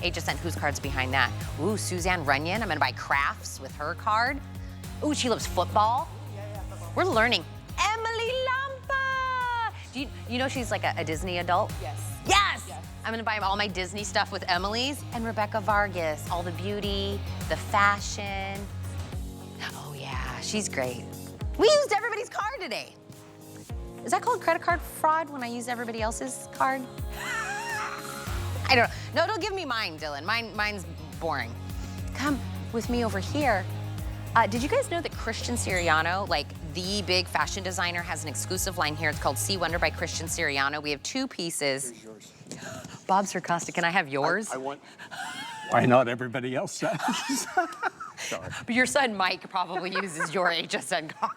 HSN, whose card's behind that? Ooh, Suzanne Runyon. I'm gonna buy crafts with her card. Ooh, she loves football. We're learning. Emily Lampa! Do you know she's like a Disney adult? Yes. Yes! Yes. I'm gonna buy all my Disney stuff with Emily's. And Rebecca Vargas, all the beauty, the fashion. Oh yeah, she's great. We used everybody's card today. Is that called credit card fraud when I use everybody else's card? I don't know. No, don't give me mine, Dylan. Mine's boring. Come with me over here. Did you guys know that Christian Siriano, like the big fashion designer, has an exclusive line here? It's called Sea Wonder by Christian Siriano. We have 2 pieces. Here's yours. Bob Circosta, can I have yours? I want. Why not? Everybody else does. Sorry. But your son Mike probably uses your HSN card.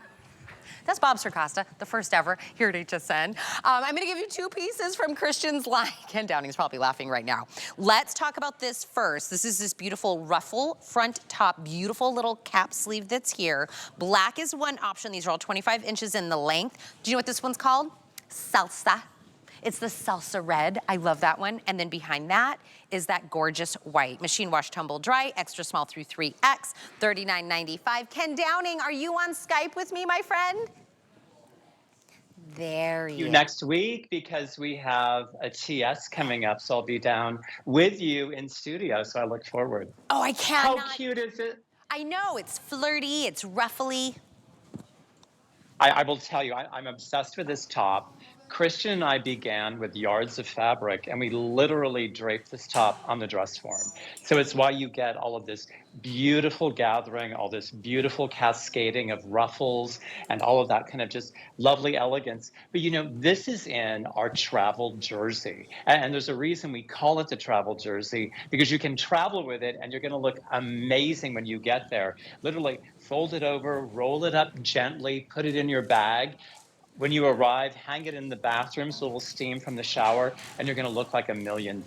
That's Bob Circosta, the first ever here at HSN. I'm gonna give you 2 pieces from Christian's line. Ken Downing's probably laughing right now. Let's talk about this first. This is this beautiful ruffle front top, beautiful little cap sleeve that's here. Black is one option. These are all 25 inches in the length. Do you know what this one's called? Salsa. It's the salsa red. I love that one. And then behind that is that gorgeous white. Machine wash, tumble dry, extra small through 3X, $39.95. Ken Downing, are you on Skype with me, my friend? There you You next week because we have a TS coming up, so I'll be down with you in studio, so I look forward. Oh, I cannot. How cute is it? I know, it's flirty, it's ruffly. I will tell you, I'm obsessed with this top. Christian and I began with yards of fabric, and we literally draped this top on the dress form. So it's why you get all of this beautiful gathering, all this beautiful cascading of ruffles, and all of that kind of just lovely elegance. But you know, this is in our travel jersey. And there's a reason we call it the travel jersey, because you can travel with it, and you're gonna look amazing when you get there. Literally fold it over, roll it up gently, put it in your bag. When you arrive, hang it in the bathroom so it will steam from the shower, and you're gonna look like $1 million.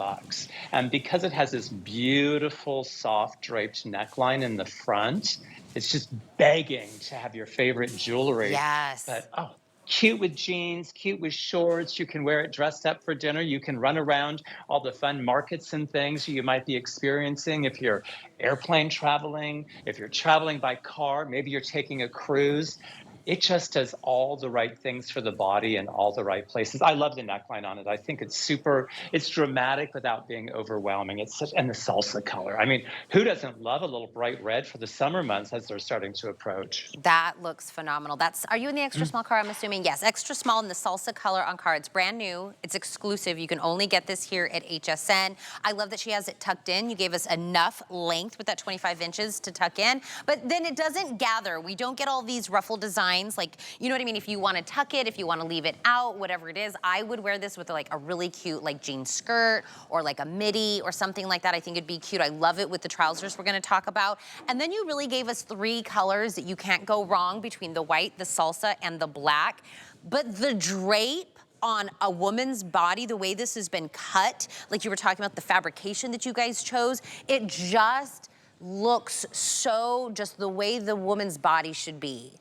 And because it has this beautiful, soft draped neckline in the front, it's just begging to have your favorite jewelry. Yes. But, oh, cute with jeans, cute with shorts. You can wear it dressed up for dinner. You can run around all the fun markets and things you might be experiencing if you're airplane traveling, if you're traveling by car, maybe you're taking a cruise. It just does all the right things for the body in all the right places. I love the neckline on it. I think it's super, it's dramatic without being overwhelming. It's such, and the salsa color. I mean, who doesn't love a little bright red for the summer months as they're starting to approach? That looks phenomenal. Are you in the extra small car, I'm assuming? Yes, extra small in the salsa color on car. It's brand new, it's exclusive. You can only get this here at HSN. I love that she has it tucked in. You gave us enough length with that 25 inches to tuck in, but then it doesn't gather. We don't get all these ruffle designs. Like, you know what I mean? If you want to tuck it, if you want to leave it out, whatever it is, I would wear this with like a really cute like jean skirt or like a midi or something like that. I think it'd be cute. I love it with the trousers we're going to talk about. And then you really gave us 3 colors that you can't go wrong between the white, the salsa, and the black. But the drape on a woman's body, the way this has been cut, like you were talking about the fabrication that you guys chose, it just looks so just the way the woman's body should be.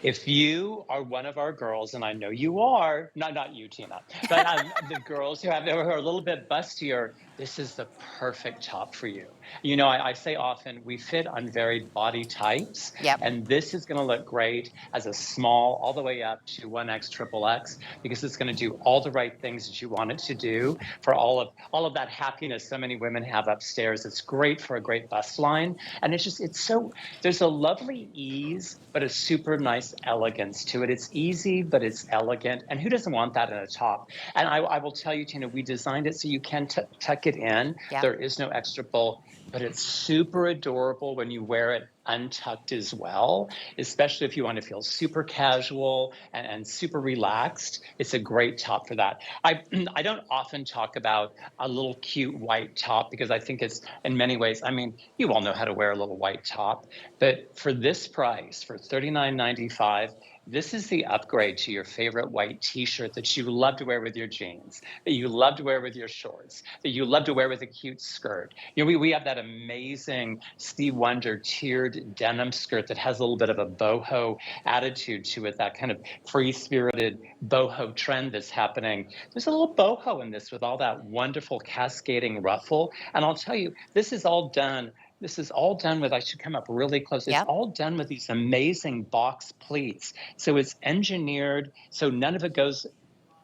If you are one of our girls, and I know you are, not you, Tina, but the girls who are a little bit bustier, this is the perfect top for you. You know, I say often, we fit on varied body types, Yep. and this is gonna look great as a small all the way up to 1X, XXX, because it's gonna do all the right things that you want it to do for all of that happiness so many women have upstairs. It's great for a great bust line, and there's a lovely ease, but a super nice elegance to it. It's easy, but it's elegant, and who doesn't want that in a top? And I will tell you, Tina, we designed it so you can tuck it in. Yep. There is no extra bulk, but it's super adorable when you wear it untucked as well, especially if you want to feel super casual and super relaxed. It's a great top for that. I don't often talk about a little cute white top because I think it's, in many ways, I mean, you all know how to wear a little white top, but for this price, for $39.95, this is the upgrade to your favorite white t-shirt that you love to wear with your jeans, that you love to wear with your shorts, that you love to wear with a cute skirt. You know, we have that amazing Steve Wonder tiered denim skirt that has a little bit of a boho attitude to it, that kind of free-spirited boho trend that's happening. There's a little boho in this with all that wonderful cascading ruffle. And I'll tell you, this is all done with, I should come up really close. It's Yep. all done with these amazing box pleats. So it's engineered so none of it goes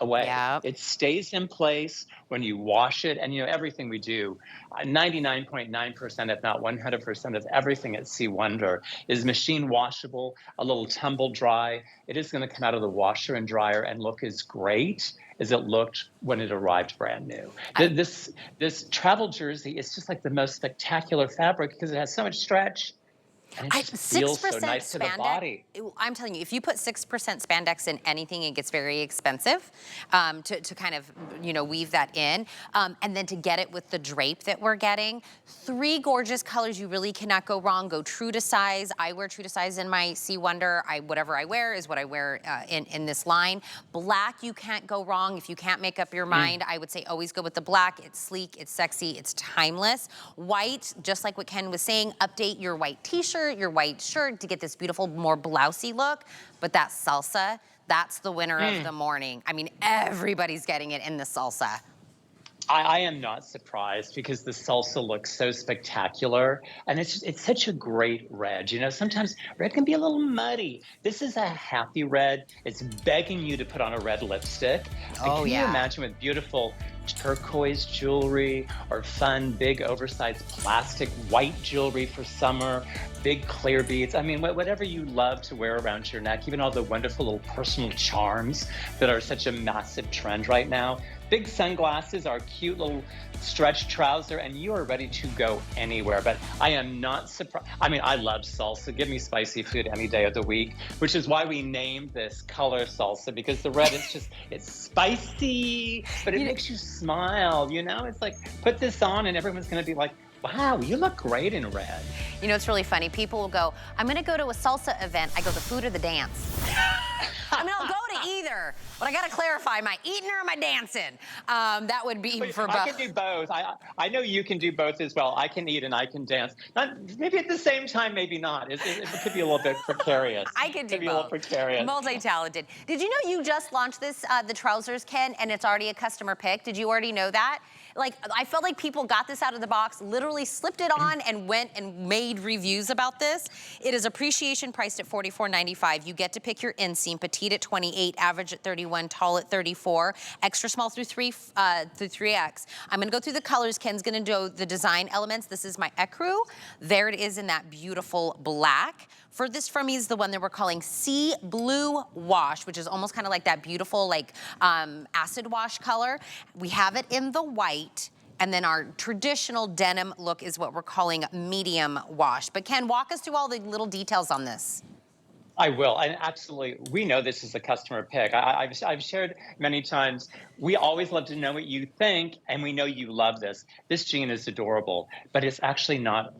away. Yep. It stays in place when you wash it. And, you know, everything we do, 99.9%, if not 100% of everything at Sea Wonder is machine washable, a little tumble dry. It is going to come out of the washer and dryer and look as great as it looked when it arrived brand new. This travel jersey is just like the most spectacular fabric because it has so much stretch. And it just feels so nice to the body. I'm telling you, if you put 6% spandex in anything, it gets very expensive to kind of, you know, weave that in. And then to get it with the drape that we're getting. 3 gorgeous colors. You really cannot go wrong. Go true to size. I wear true to size in my Sea Wonder. Whatever I wear is what I wear in this line. Black, you can't go wrong. If you can't make up your mind, I would say always go with the black. It's sleek, it's sexy, it's timeless. White, just like what Ken was saying, update your white t-shirt, your white shirt to get this beautiful, more blousey look. But that salsa, that's the winner of the morning. I mean, everybody's getting it in the salsa. I am not surprised because the salsa looks so spectacular, and it's such a great red. You know, sometimes red can be a little muddy. This is a happy red. It's begging you to put on a red lipstick. And can you imagine with beautiful turquoise jewelry or fun, big, oversized plastic white jewelry for summer, big clear beads. I mean, whatever you love to wear around your neck, even all the wonderful little personal charms that are such a massive trend right now. Big sunglasses, our cute little stretch trouser, and you are ready to go anywhere. But I am not surprised. I mean, I love salsa. Give me spicy food any day of the week, which is why we named this color salsa, because the red is just, it's spicy, but it makes you smile, you know? It's like, put this on and everyone's gonna be like, wow, you look great in red. You know, it's really funny. People will go, I'm gonna go to a salsa event. I go, the food or the dance? I mean, I'll go to either, but I gotta clarify, am I eating or am I dancing? That would be for both. I can do both. I know you can do both as well. I can eat and I can dance. Not, maybe at the same time, maybe not. It could be a little bit precarious. I could do both. Be a little precarious. Multi-talented. Did you know you just launched this, the trousers, Ken, and it's already a customer pick? Did you already know that? Like, I felt like people got this out of the box, literally slipped it on and went and made reviews about this. It is appreciation priced at $44.95. You get to pick your inseam, petite at 28, average at 31, tall at 34, extra small through 3X. I'm gonna go through the colors. Ken's gonna do the design elements. This is my ecru. There it is in that beautiful black. Furthest from me is the one that we're calling Sea Blue Wash, which is almost kind of like that beautiful, like acid wash color. We have it in the white, and then our traditional denim look is what we're calling medium wash. But Ken, walk us through all the little details on this. I will, and absolutely, we know this is a customer pick. I've shared many times, we always love to know what you think, and we know you love this. This jean is adorable, but it's actually not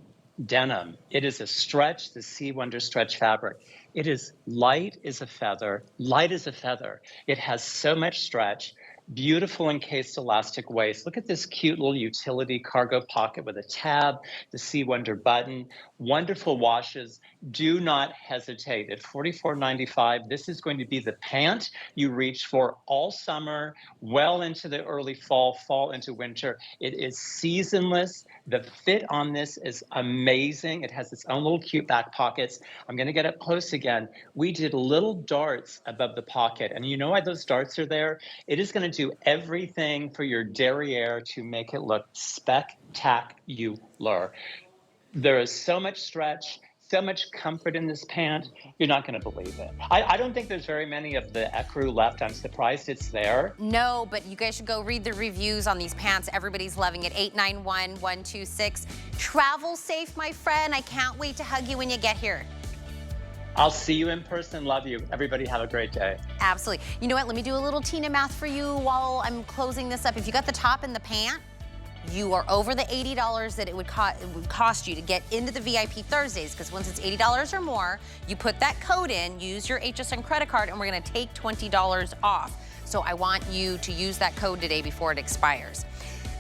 denim. It is a stretch, the Sea Wonder stretch fabric. It is light as a feather, light as a feather. It has so much stretch, beautiful encased elastic waist. Look at this cute little utility cargo pocket with a tab, the Sea Wonder button, wonderful washes. Do not hesitate. At $44.95, this is going to be the pant you reach for all summer, well into the early fall, fall into winter. It is seasonless. The fit on this is amazing. It has its own little cute back pockets. I'm going to get up close again. We did little darts above the pocket. And you know why those darts are there? It is going to do everything for your derriere to make it look spectacular. There is so much stretch, so much comfort in this pant, you're not going to believe it. I don't think there's very many of the ecru left. I'm surprised it's there. No, but you guys should go read the reviews on these pants. Everybody's loving it. 891-126. Travel safe, my friend. I can't wait to hug you when you get here. I'll see you in person. Love you. Everybody have a great day. Absolutely. You know what? Let me do a little Tina math for you while I'm closing this up. If you got the top and the pant, you are over the $80 that it would cost you to get into the VIP Thursdays, because once it's $80 or more, you put that code in, use your HSN credit card, and we're gonna take $20 off. So I want you to use that code today before it expires.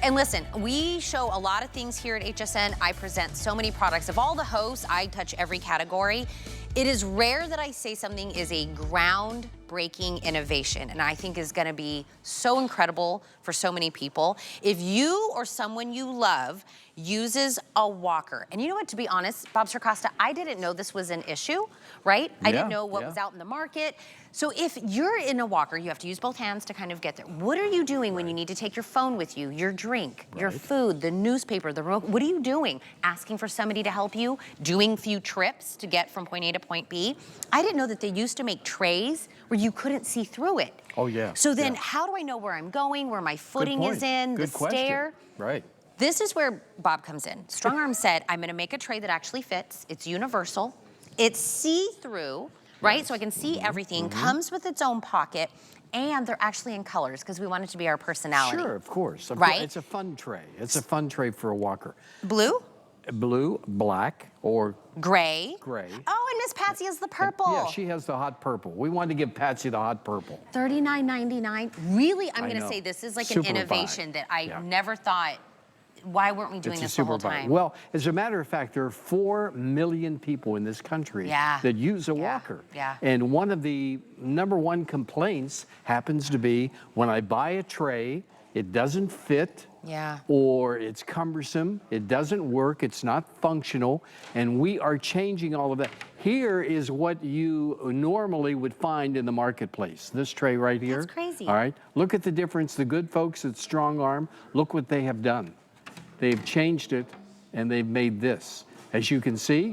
And listen, we show a lot of things here at HSN. I present so many products. Of all the hosts, I touch every category. It is rare that I say something is a groundbreaking innovation, and I think is gonna be so incredible for so many people. If you or someone you love uses a walker, and you know what, to be honest, Bob Sarcosta, I didn't know this was an issue, right? I didn't know what was out in the market. So if you're in a walker, you have to use both hands to kind of get there. What are you doing when you need to take your phone with you, your drink, your food, the newspaper, the remote? What are you doing? Asking for somebody to help you? Doing few trips to get from point A to point B? I didn't know that they used to make trays where you couldn't see through it. Oh, yeah. So then how do I know where I'm going, where my footing is in, the stair? Right. This is where Bob comes in. Strong Arm said, I'm gonna make a tray that actually fits. It's universal. It's see-through, right? So I can see everything. Comes with its own pocket, and they're actually in colors because we want it to be our personality. Sure, of course. Right? It's a fun tray. It's a fun tray for a walker. Blue? Blue, black, or Gray. gray. Oh, and Miss Patsy has the purple. Yeah, she has the hot purple. We wanted to give Patsy the hot purple. $39.99. Really, I'm I gonna know. say this is like Super an innovation buy. that I Yeah. never thought, why weren't we doing It's a this the whole super buy. time? Well, as a matter of fact, there are 4 million people in this country that use a walker. Yeah. And one of the #1 complaints happens to be when I buy a tray, it doesn't fit. Yeah. Or it's cumbersome, it doesn't work, it's not functional, and we are changing all of that. Here is what you normally would find in the marketplace. This tray right here. That's crazy. All right, look at the difference. The good folks at Strong Arm, look what they have done. They've changed it, and they've made this. As you can see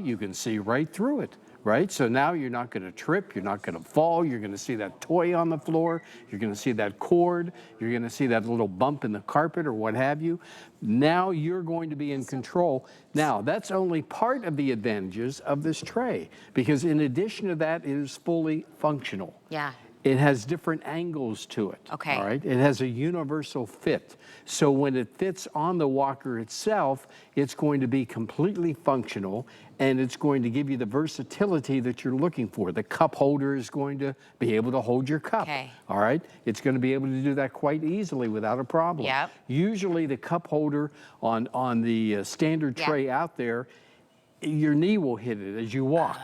right through it. Right? So now you're not going to trip, you're not going to fall, you're going to see that toy on the floor, you're going to see that cord, you're going to see that little bump in the carpet or what have you. Now you're going to be in control. Now, that's only part of the advantages of this tray, because in addition to that, it is fully functional. Yeah. It has different angles to it. Okay. All right. It has a universal fit. So when it fits on the walker itself, it's going to be completely functional, and it's going to give you the versatility that you're looking for. The cup holder is going to be able to hold your cup. Okay. All right. It's going to be able to do that quite easily without a problem. Yep. Usually the cup holder on the standard tray out there, your knee will hit it as you walk.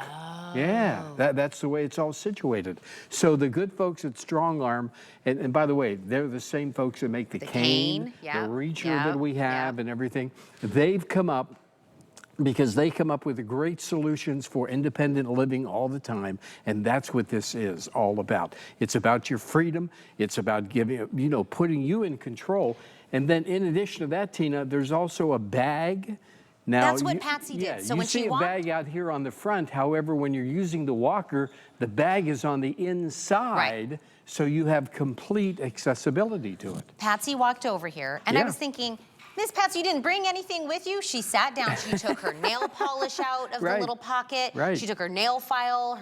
Yeah, that's the way it's all situated. So the good folks at Strong Arm, and by the way, they're the same folks that make the cane, the reacher that we have and everything. They've come up, because they come up with great solutions for independent living all the time, and that's what this is all about. It's about your freedom. It's about giving, putting you in control. And then in addition to that, Tina, there's also a bag. Now, that's what Patsy did. So you when see she a bag out here on the front. However, when you're using the walker, the bag is on the inside, so you have complete accessibility to it. Patsy walked over here, and I was thinking, Miss Patsy, you didn't bring anything with you? She sat down, she took her nail polish out of the little pocket, she took her nail file,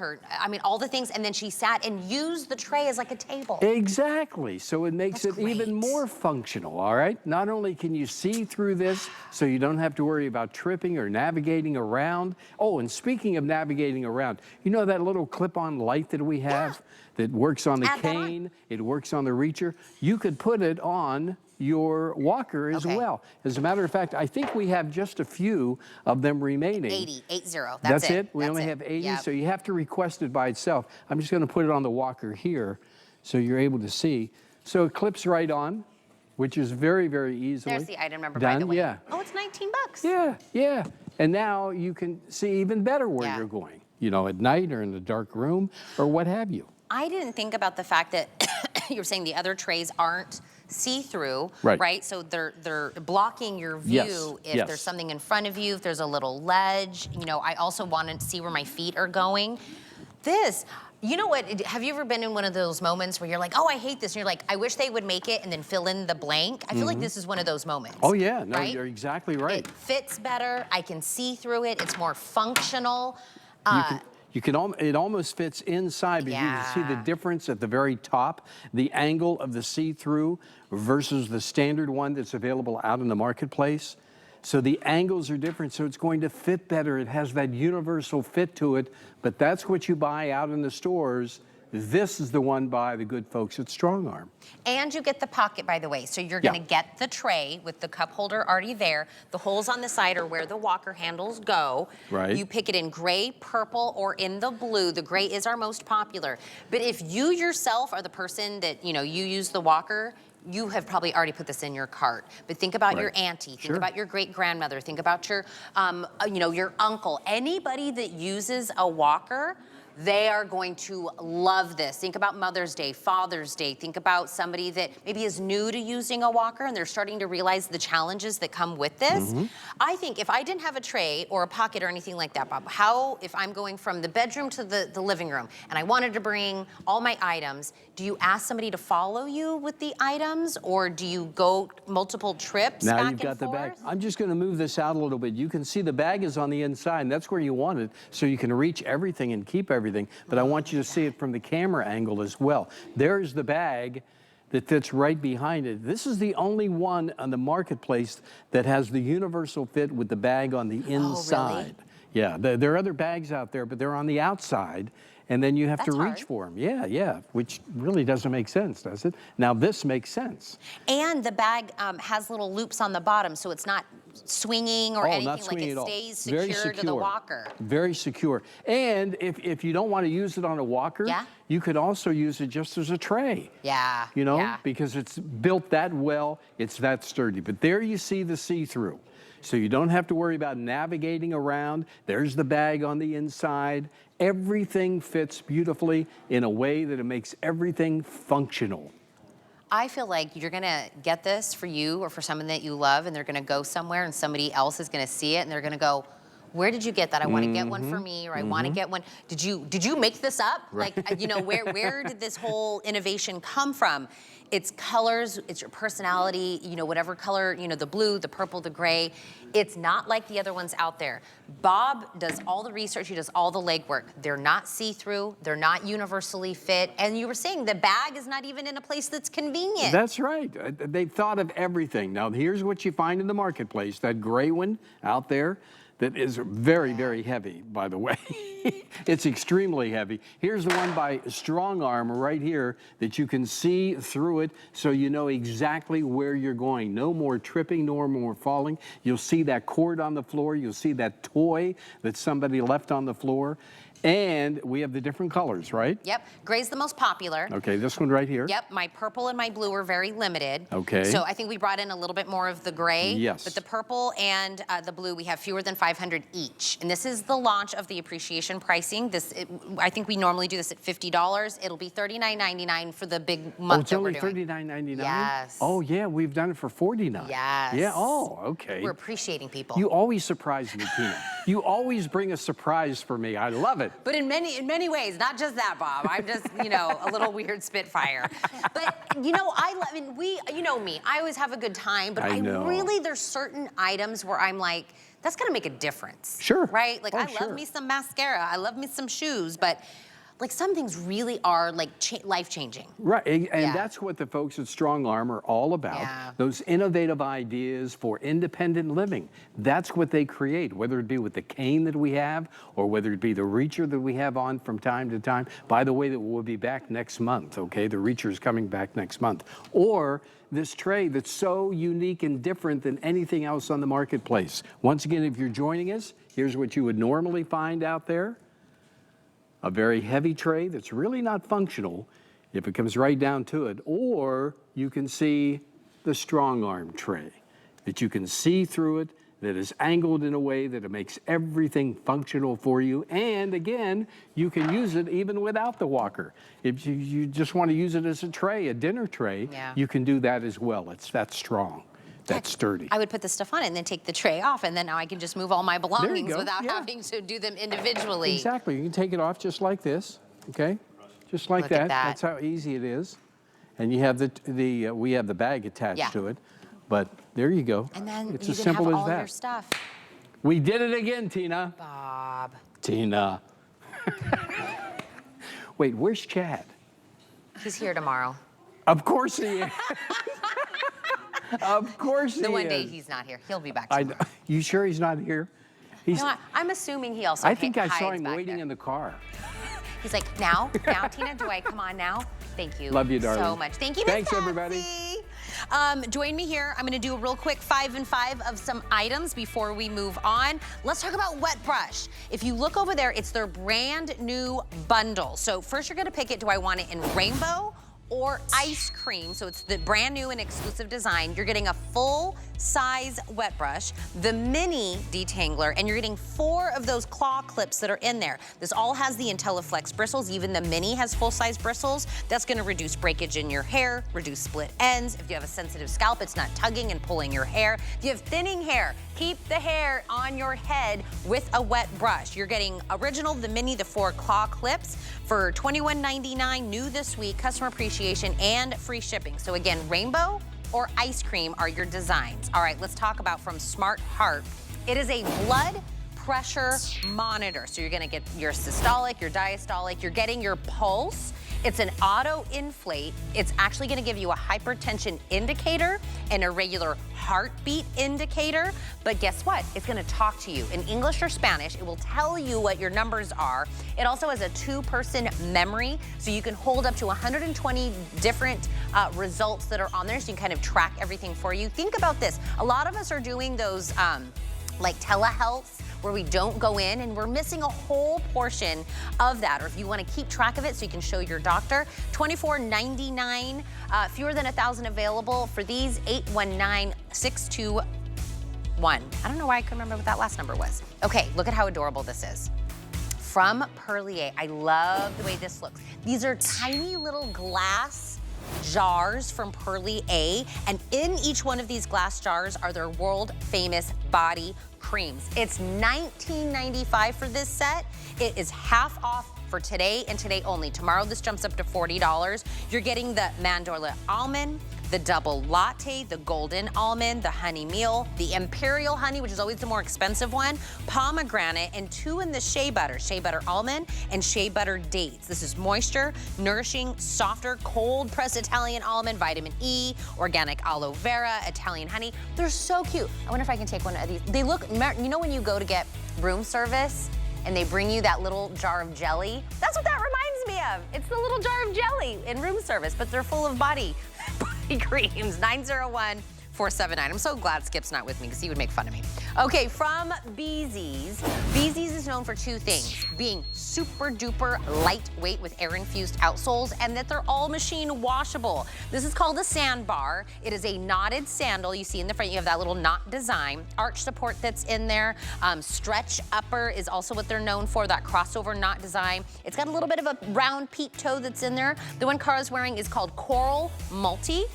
all the things, and then she sat and used the tray as like a table. Exactly, so it makes it even more functional, all right? Not only can you see through this, so you don't have to worry about tripping or navigating around. Oh, and speaking of navigating around, you know that little clip-on light that we have that works on the cane, it works on the reacher? You could put it on your walker as well. As a matter of fact, I think we have just a few of them remaining. 80. That's it? We only have 80, so you have to request it by itself. I'm just going to put it on the walker here so you're able to see. So it clips right on, which is very, very easily There's the item number, by the way. Yeah. Oh, it's $19. Yeah. And now you can see even better where you're going, at night or in the dark room or what have you. I didn't think about the fact that you were saying the other trays aren't see-through, right? So they're blocking your view if there's something in front of you, if there's a little ledge. I also wanted to see where my feet are going. You know what, have you ever been in one of those moments where you're like, oh, I hate this, and you're like, I wish they would make it and then fill in the blank? I feel like this is one of those moments. Oh yeah, no, you're exactly right. It fits better, I can see through it, it's more functional. It almost fits inside, but you can see the difference at the very top, the angle of the see-through versus the standard one that's available out in the marketplace. So the angles are different, so it's going to fit better. It has that universal fit to it, but that's what you buy out in the stores. This is the one by the good folks at Strong Arm. And you get the pocket, by the way. So you're gonna get the tray with the cup holder already there. The holes on the side are where the walker handles go. Right. You pick it in gray, purple, or in the blue. The gray is our most popular. But if you yourself are the person that, you use the walker, you have probably already put this in your cart. But think about your auntie, think about your great-grandmother, think about your, your uncle. Anybody that uses a walker, they are going to love this. Think about Mother's Day, Father's Day. Think about somebody that maybe is new to using a walker and they're starting to realize the challenges that come with this. I think if I didn't have a tray or a pocket or anything like that, Bob, if I'm going from the bedroom to the living room and I wanted to bring all my items, do you ask somebody to follow you with the items or do you go multiple trips now back you've got and the forth? bag. I'm just going to move this out a little bit. You can see the bag is on the inside, and that's where you want it, so you can reach everything and keep everything. But I want you to see it from the camera angle as well. There's the bag that fits right behind it. This is the only one on the marketplace that has the universal fit with the bag on the inside. Oh, really? Yeah, there are other bags out there, but they're on the outside. And then you have to reach for them. Yeah, which really doesn't make sense, does it? Now this makes sense. And the bag has little loops on the bottom, so it's not swinging or anything, not swinging like at it all. stays Very secure to the walker. Very secure. And if you don't want to use it on a walker, you could also use it just as a tray. Yeah. Because it's built that well, it's that sturdy. But there you see the see-through. So you don't have to worry about navigating around. There's the bag on the inside. Everything fits beautifully in a way that it makes everything functional. I feel like you're gonna get this for you or for someone that you love and they're gonna go somewhere and somebody else is gonna see it and they're gonna go, where did you get that? I want to get one for me, or I want to get one. Did you make this up? Like, where did this whole innovation come from? It's colors, it's your personality, whatever color, the blue, the purple, the gray. It's not like the other ones out there. Bob does all the research, he does all the legwork. They're not see-through, they're not universally fit, and you were saying the bag is not even in a place that's convenient. That's right. They've thought of everything. Now, here's what you find in the marketplace, that gray one out there, that is very, very heavy, by the way. It's extremely heavy. Here's the one by Strong Arm right here that you can see through it so you know exactly where you're going. No more tripping, no more falling. You'll see that cord on the floor. You'll see that toy that somebody left on the floor. And we have the different colors, right? Yep, gray's the most popular. Okay, this one right here. Yep, my purple and my blue are very limited. Okay. So I think we brought in a little bit more of the gray. Yes. But the purple and the blue, we have fewer than 500 each. And this is the launch of the appreciation pricing. I think we normally do this at $50. It'll be $39.99 for the big month that we're doing. It's only $39.99? Yes. Oh, yeah, we've done it for $49. Yes. Yeah, oh, okay. We're appreciating people. You always surprise me, Tina. You always bring a surprise for me. I love it. But in many ways, not just that, Bob. I'm just, a little weird spitfire. But, you know me, I always have a good time, but there's certain items where I'm like, that's gonna make a difference. Sure. Right? Like, I love me some mascara, I love me some shoes, but like some things really are like life-changing. Right, and that's what the folks at Strong Arm are all about. Those innovative ideas for independent living. That's what they create, whether it be with the cane that we have or whether it be the reacher that we have on from time to time. By the way, that we'll be back next month, okay? The reacher is coming back next month. Or this tray that's so unique and different than anything else on the marketplace. Once again, if you're joining us, here's what you would normally find out there. A very heavy tray that's really not functional if it comes right down to it. Or you can see the Strong Arm tray that you can see through it, that is angled in a way that it makes everything functional for you. And again, you can use it even without the walker. If you just want to use it as a tray, a dinner tray, you can do that as well. It's that strong. That's sturdy. I would put the stuff on it and then take the tray off, and then now I can just move all my belongings without having to do them individually. Exactly. You can take it off just like this, okay? Just like that. That's how easy it is. And you have we have the bag attached to it. But there you go. And then it's you as can simple have as all that. your stuff. We did it again, Tina. Bob. Tina. Wait, where's Chad? He's here tomorrow. Of course he is. Of course he is. The one day he's not here. He'll be back I tomorrow. know. You sure he's not here? He's, You know what? I'm assuming he also I think I saw hides him back waiting there. in the car. He's like, now, Tina, do I come on now? Thank you. Love you, darling. So much. Thank you, Miss Thanks, everybody. Patsy. Join me here. I'm going to do a real quick 5 and 5 of some items before we move on. Let's talk about Wet Brush. If you look over there, it's their brand new bundle. So first you're going to pick it. Do I want it in rainbow or ice cream? So it's the brand new and exclusive design. You're getting a full size wet brush, the mini detangler, and you're getting 4 of those claw clips that are in there. This all has the IntelliFlex bristles. Even the mini has full size bristles. That's gonna reduce breakage in your hair, reduce split ends. If you have a sensitive scalp, it's not tugging and pulling your hair. If you have thinning hair, keep the hair on your head with a wet brush. You're getting original, the mini, the 4 claw clips for $21.99, new this week, customer appreciation and free shipping. So again, rainbow or ice cream are your designs. All right, let's talk about from Smart Heart. It is a blood pressure monitor. So you're gonna get your systolic, your diastolic, you're getting your pulse. It's an auto inflate. It's actually gonna give you a hypertension indicator and a regular heartbeat indicator. But guess what? It's gonna talk to you in English or Spanish. It will tell you what your numbers are. It also has a 2-person memory, so you can hold up to 120 different results that are on there, so you can kind of track everything for you. Think about this. A lot of us are doing those like telehealths, where we don't go in and we're missing a whole portion of that. Or if you want to keep track of it so you can show your doctor, $24.99, fewer than 1,000 available for these, 819-621. I don't know why I couldn't remember what that last number was. Okay, look at how adorable this is. From Perlier, I love the way this looks. These are tiny little glass jars from Perlier, and in each one of these glass jars are their world famous body creams. It's $19.95 for this set. It is half off for today and today only. Tomorrow this jumps up to $40. You're getting the mandorla almond, the double latte, the golden almond, the honey meal, the imperial honey, which is always the more expensive one, pomegranate, and 2 in the shea butter almond and shea butter dates. This is moisture, nourishing, softer, cold pressed Italian almond, vitamin E, organic aloe vera, Italian honey. They're so cute. I wonder if I can take one of these. They look, you know when you go to get room service and they bring you that little jar of jelly? That's what that reminds me of. It's the little jar of jelly in room service, but they're full of body creams. 901-479. I'm so glad Skip's not with me because he would make fun of me. Okay, from Beezy's. Beezy's is known for 2 things: being super duper lightweight with air infused outsoles, and that they're all machine washable. This is called a sandbar. It is a knotted sandal. You see in the front, you have that little knot design. Arch support that's in there. Stretch upper is also what they're known for, that crossover knot design. It's got a little bit of a round peep toe that's in there. The one Cara's wearing is called Coral Multi.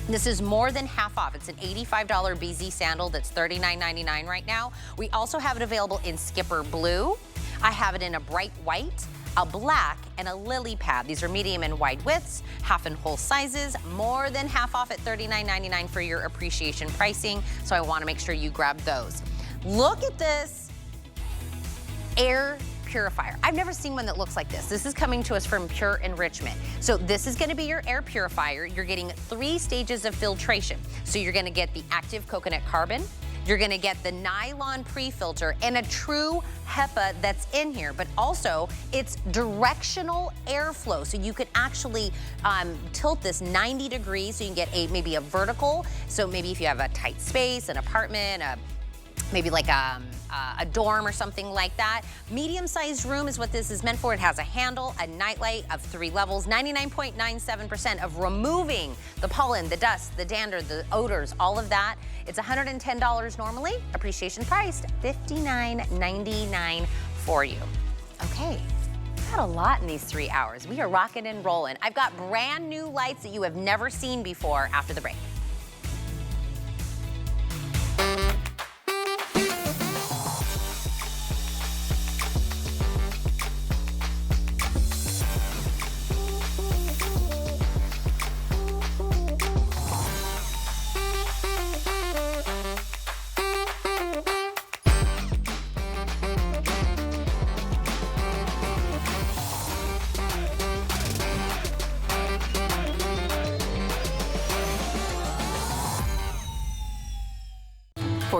This is more than half off. It's an $85 BZ sandal that's $39.99 right now. We also have it available in Skipper Blue. I have it in a bright white, a black, and a lily pad. These are medium and wide widths, half and whole sizes, more than half off at $39.99 for your appreciation pricing. So I want to make sure you grab those. Look at this air purifier. I've never seen one that looks like this. This is coming to us from Pure Enrichment. So this is gonna be your air purifier. You're getting 3 stages of filtration. So you're gonna get the active coconut carbon, you're gonna get the nylon pre-filter, and a true HEPA that's in here, but also it's directional airflow. So you can actually tilt this 90 degrees so you can get maybe a vertical. So maybe if you have a tight space, an apartment, maybe like a dorm or something like that. Medium-sized room is what this is meant for. It has a handle, a nightlight of 3 levels, 99.97% of removing the pollen, the dust, the dander, the odors, all of that. It's $110 normally, appreciation priced $59.99 for you. Okay. Got a lot in these 3 hours. We are rocking and rolling. I've got brand new lights that you have never seen before after the break.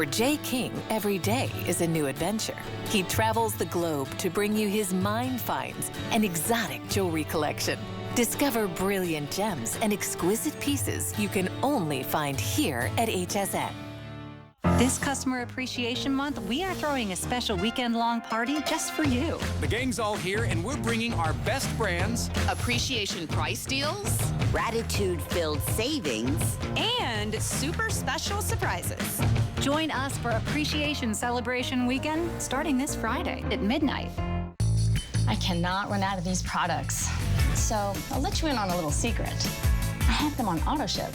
For Jay King, every day is a new adventure. He travels the globe to bring you his mind finds and exotic jewelry collection. Discover brilliant gems and exquisite pieces you can only find here at HSN. This Customer Appreciation Month, we are throwing a special weekend-long party just for you. The gang's all here, and we're bringing our best brands, appreciation price deals, gratitude-filled savings, and super special surprises. Join us for Appreciation Celebration Weekend starting this Friday at midnight. I cannot run out of these products, so I'll let you in on a little secret. I have them on auto ship.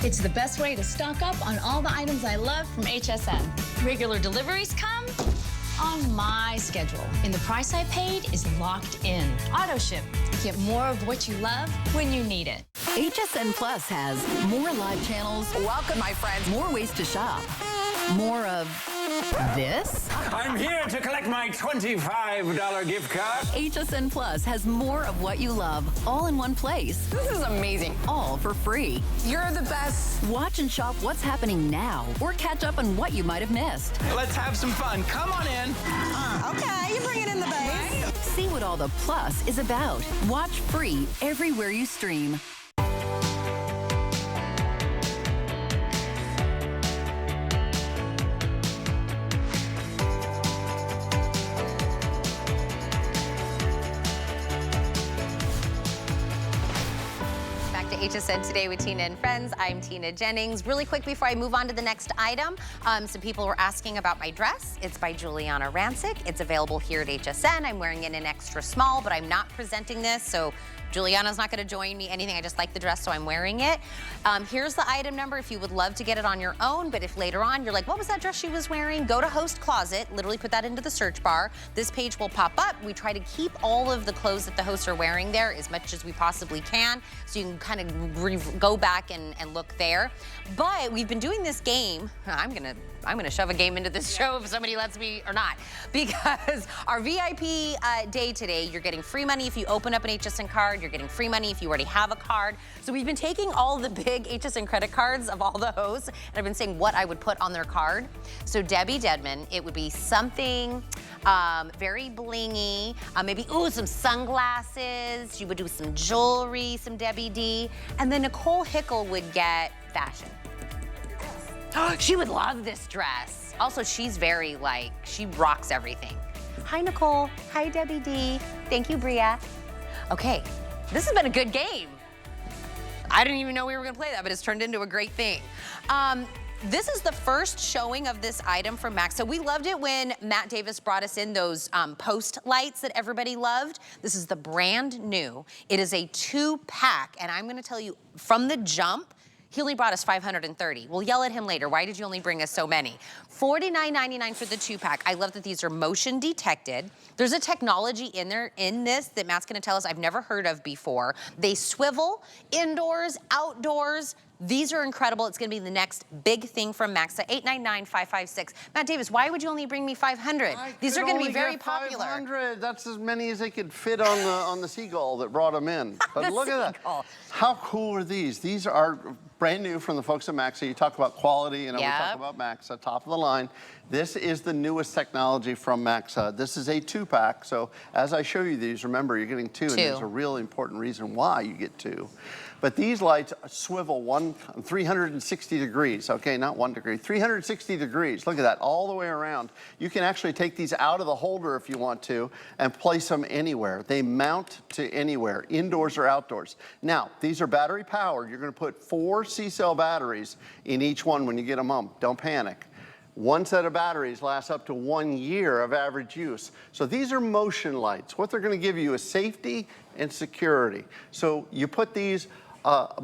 It's the best way to stock up on all the items I love from HSN. Regular deliveries come on my schedule, and the price I paid is locked in. Auto ship. Get more of what you love when you need it. HSN Plus has more live channels. Welcome, my friends. More ways to shop. More of this. I'm here to collect my $25 gift card. HSN Plus has more of what you love, all in one place. This is amazing. All for free. You're the best. Watch and shop what's happening now, or catch up on what you might have missed. Let's have some fun. Come on in. Okay, you're bringing in the base. See what all the Plus is about. Watch free everywhere you stream. HSN Today with Tina and Friends. I'm Tina Jennings. Really quick before I move on to the next item, some people were asking about my dress. It's by Juliana Rancic. It's available here at HSN. I'm wearing it in extra small, but I'm not presenting this, so Juliana's not going to join me anything. I just like the dress, so I'm wearing it. Here's the item number if you would love to get it on your own, but if later on you're like, what was that dress she was wearing? Go to Host Closet, literally put that into the search bar. This page will pop up. We try to keep all of the clothes that the hosts are wearing there as much as we possibly can, so you can kind of go back and look there. But we've been doing this game. I'm gonna shove a game into this show if somebody lets me or not, because our VIP day today, you're getting free money if you open up an HSN card. You're getting free money if you already have a card. So we've been taking all the big HSN credit cards of all the hosts, and I've been saying what I would put on their card. So Debbie Dedman, it would be something very blingy, maybe, some sunglasses. She would do some jewelry, some Debbie D. And then Nicole Hickle would get fashion. She would love this dress. Also, she's very, she rocks everything. Hi, Nicole. Hi, Debbie D. Thank you, Bria. Okay, this has been a good game. I didn't even know we were gonna play that, but it's turned into a great thing. This is the first showing of this item from Max. So we loved it when Matt Davis brought us in those post lights that everybody loved. This is the brand new. It is a 2-pack, and I'm gonna tell you from the jump, he only brought us 530. We'll yell at him later. Why did you only bring us so many? $49.99 for the 2-pack. I love that these are motion detected. There's a technology in this that Matt's gonna tell us I've never heard of before. They swivel indoors, outdoors. These are incredible. It's gonna be the next big thing from Max. So $899-556. Matt Davis, why would you only bring me 500? These are gonna be very popular. 500. That's as many as they could fit on the Seagull that brought them in. But look at that. How cool are these? These are brand new from the folks at Max. So you talk about quality, we talk about Max, top of the line. This is the newest technology from Max. This is a 2-pack. So as I show you these, remember you're getting two, and there's a real important reason why you get two. But these lights swivel 360 degrees, okay, not 1 degree, 360 degrees. Look at that, all the way around. You can actually take these out of the holder if you want to and place them anywhere. They mount to anywhere, indoors or outdoors. Now, these are battery powered. You're gonna put 4 C-cell batteries in each one when you get them home. Don't panic. One set of batteries lasts up to 1 year of average use. So these are motion lights. What they're gonna give you is safety and security. So you put these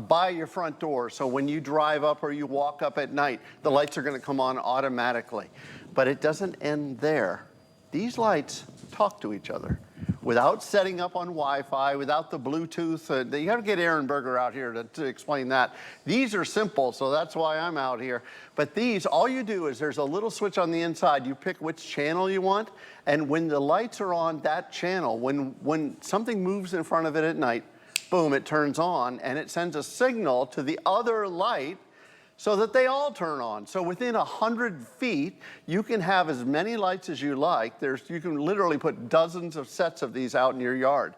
by your front door, so when you drive up or you walk up at night, the lights are gonna come on automatically. But it doesn't end there. These lights talk to each other without setting up on Wi-Fi, without the Bluetooth. You gotta get Aaron Berger out here to explain that. These are simple, so that's why I'm out here. But these, all you do is there's a little switch on the inside. You pick which channel you want, and when the lights are on that channel, when something moves in front of it at night, boom, it turns on, and it sends a signal to the other light so that they all turn on. So within 100 feet, you can have as many lights as you like. You can literally put dozens of sets of these out in your yard.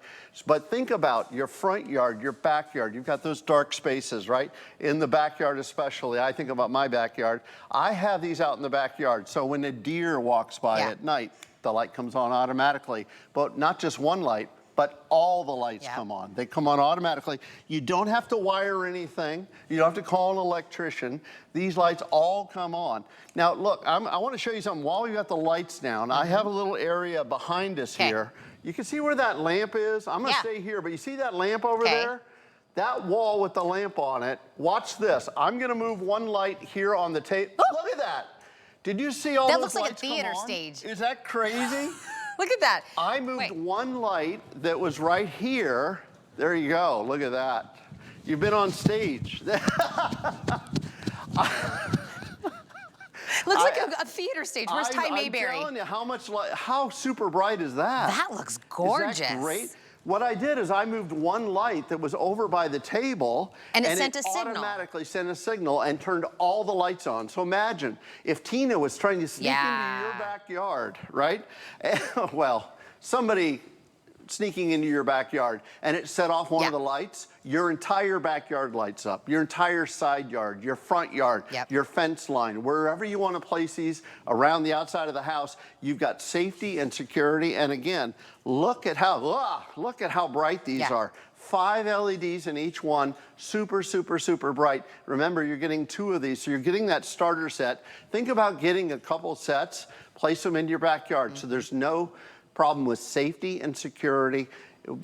But think about your front yard, your backyard. You've got those dark spaces, right? In the backyard especially. I think about my backyard. I have these out in the backyard. So when a deer walks by at night, the light comes on automatically. But not just one light, but all the lights come on. They come on automatically. You don't have to wire anything. You don't have to call an electrician. These lights all come on. Now, look, I want to show you something. While we've got the lights down, I have a little area behind us here. You can see where that lamp is. I'm going to stay here, but you see that lamp over there? That wall with the lamp on it. Watch this. I'm going to move one light here on the table. Look at that. Did you see all those lights come on? That looks like a theater stage. Is that crazy? Look at that. I moved one light that was right here. There you go. Look at that. You've been on stage. Looks like a theater stage. Where's Ty Mayberry? I'm telling you, how super bright is that? That looks gorgeous. Is that great? What I did is I moved one light that was over by the table, and it sent a signal. Automatically sent a signal and turned all the lights on. So imagine if Tina was trying to sneak into your backyard, right? Well, somebody sneaking into your backyard and it set off one of the lights, your entire backyard lights up, your entire side yard, your front yard, your fence line, wherever you want to place these around the outside of the house, you've got safety and security. And again, look at how bright these are. 5 LEDs in each one, super, super, super bright. Remember, you're getting 2 of these, so you're getting that starter set. Think about getting a couple sets, place them into your backyard so there's no problem with safety and security.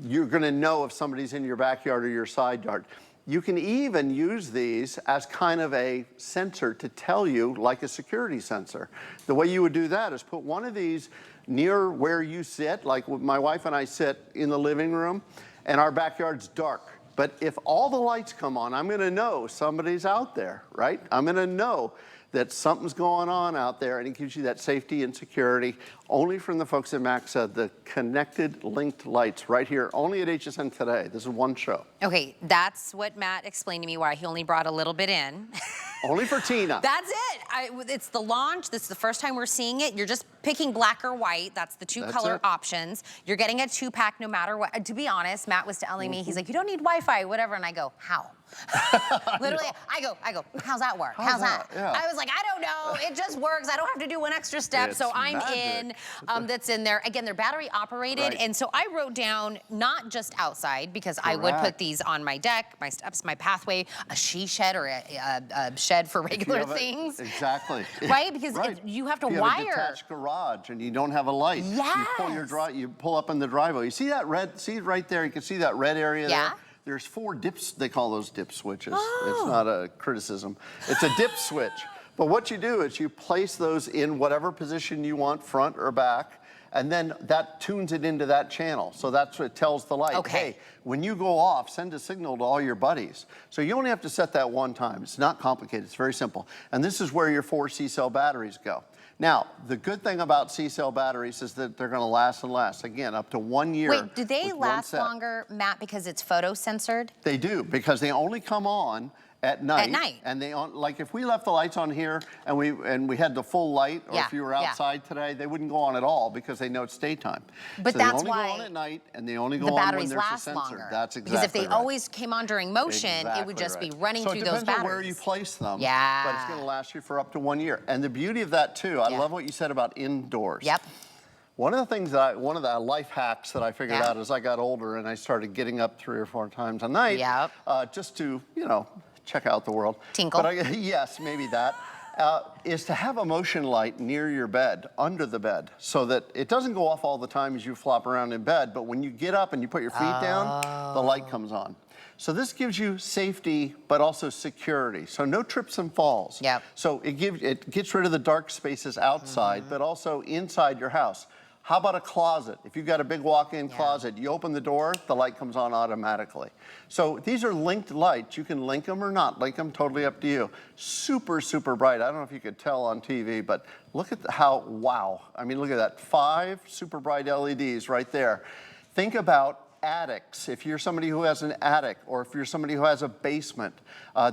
You're going to know if somebody's in your backyard or your side yard. You can even use these as kind of a sensor to tell you, like a security sensor. The way you would do that is put one of these near where you sit, like my wife and I sit in the living room, and our backyard's dark. But if all the lights come on, I'm going to know somebody's out there, right? I'm going to know that something's going on out there, and it gives you that safety and security. Only from the folks at Maxa, the connected linked lights right here, only at HSN Today. This is one show. Okay, that's what Matt explained to me, why he only brought a little bit in. Only for Tina. That's it. It's the launch. This is the first time we're seeing it. You're just picking black or white. That's the 2 color options. You're getting a 2-pack no matter what. To be honest, Matt was telling me, he's like, you don't need Wi-Fi, whatever. And I go, how? Literally, I go, how's that work? How's that? Yeah. I was like, I don't know. It just works. I don't have to do one extra step. So I'm in. That's in there. Again, they're battery operated. And so I wrote down not just outside, because I would put these on my deck, my steps, my pathway, a she shed or a shed for regular things. Exactly. Right? Because you have to you wire. Have a detached garage and you don't have a light. Yes. You pull up in the driveway. You see that red, see right there? You can see that red area there? There's 4 dips, they call those dip switches. It's not a criticism. It's a dip switch. But what you do is you place those in whatever position you want, front or back, and then that tunes it into that channel. So that's what tells the light, hey, when you go off, send a signal to all your buddies. So you only have to set that one time. It's not complicated, it's very simple. And this is where your 4 C-cell batteries go. Now, the good thing about C-cell batteries is that they're going to last and last. Again, up to 1 year. Wait, do they last longer, Matt, because it's photo censored? They do, because they only come on at night. At night. And they like if we left the lights on here and we had the full light, or if you were outside today, they wouldn't go on at all because they know it's daytime. But so that's they only why go on at night, and they only go the on when batteries there's a last sensor. longer. That's exactly because if they right. always came on during motion, it would just be running through those batteries. So it depends on where you place them. Yeah. But it's going to last you for up to 1 year. And the beauty of that too, I love what you said about indoors. Yep. One of the things one of the life hacks that I figured out as I got older and I started getting up 3 or 4 times a night, just to, check out the world. Tinkle. But yes, maybe that. Is to have a motion light near your bed, under the bed, so that it doesn't go off all the time as you flop around in bed, but when you get up and you put your feet down, the light comes on. So this gives you safety, but also security. So no trips and falls. Yep. So it gets rid of the dark spaces outside, but also inside your house. How about a closet? If you've got a big walk-in closet, you open the door, the light comes on automatically. So these are linked lights. You can link them or not link them, totally up to you. Super, super bright. I don't know if you could tell on TV, but look at wow. I mean, look at that. 5 super bright LEDs right there. Think about attics, if you're somebody who has an attic or if you're somebody who has a basement,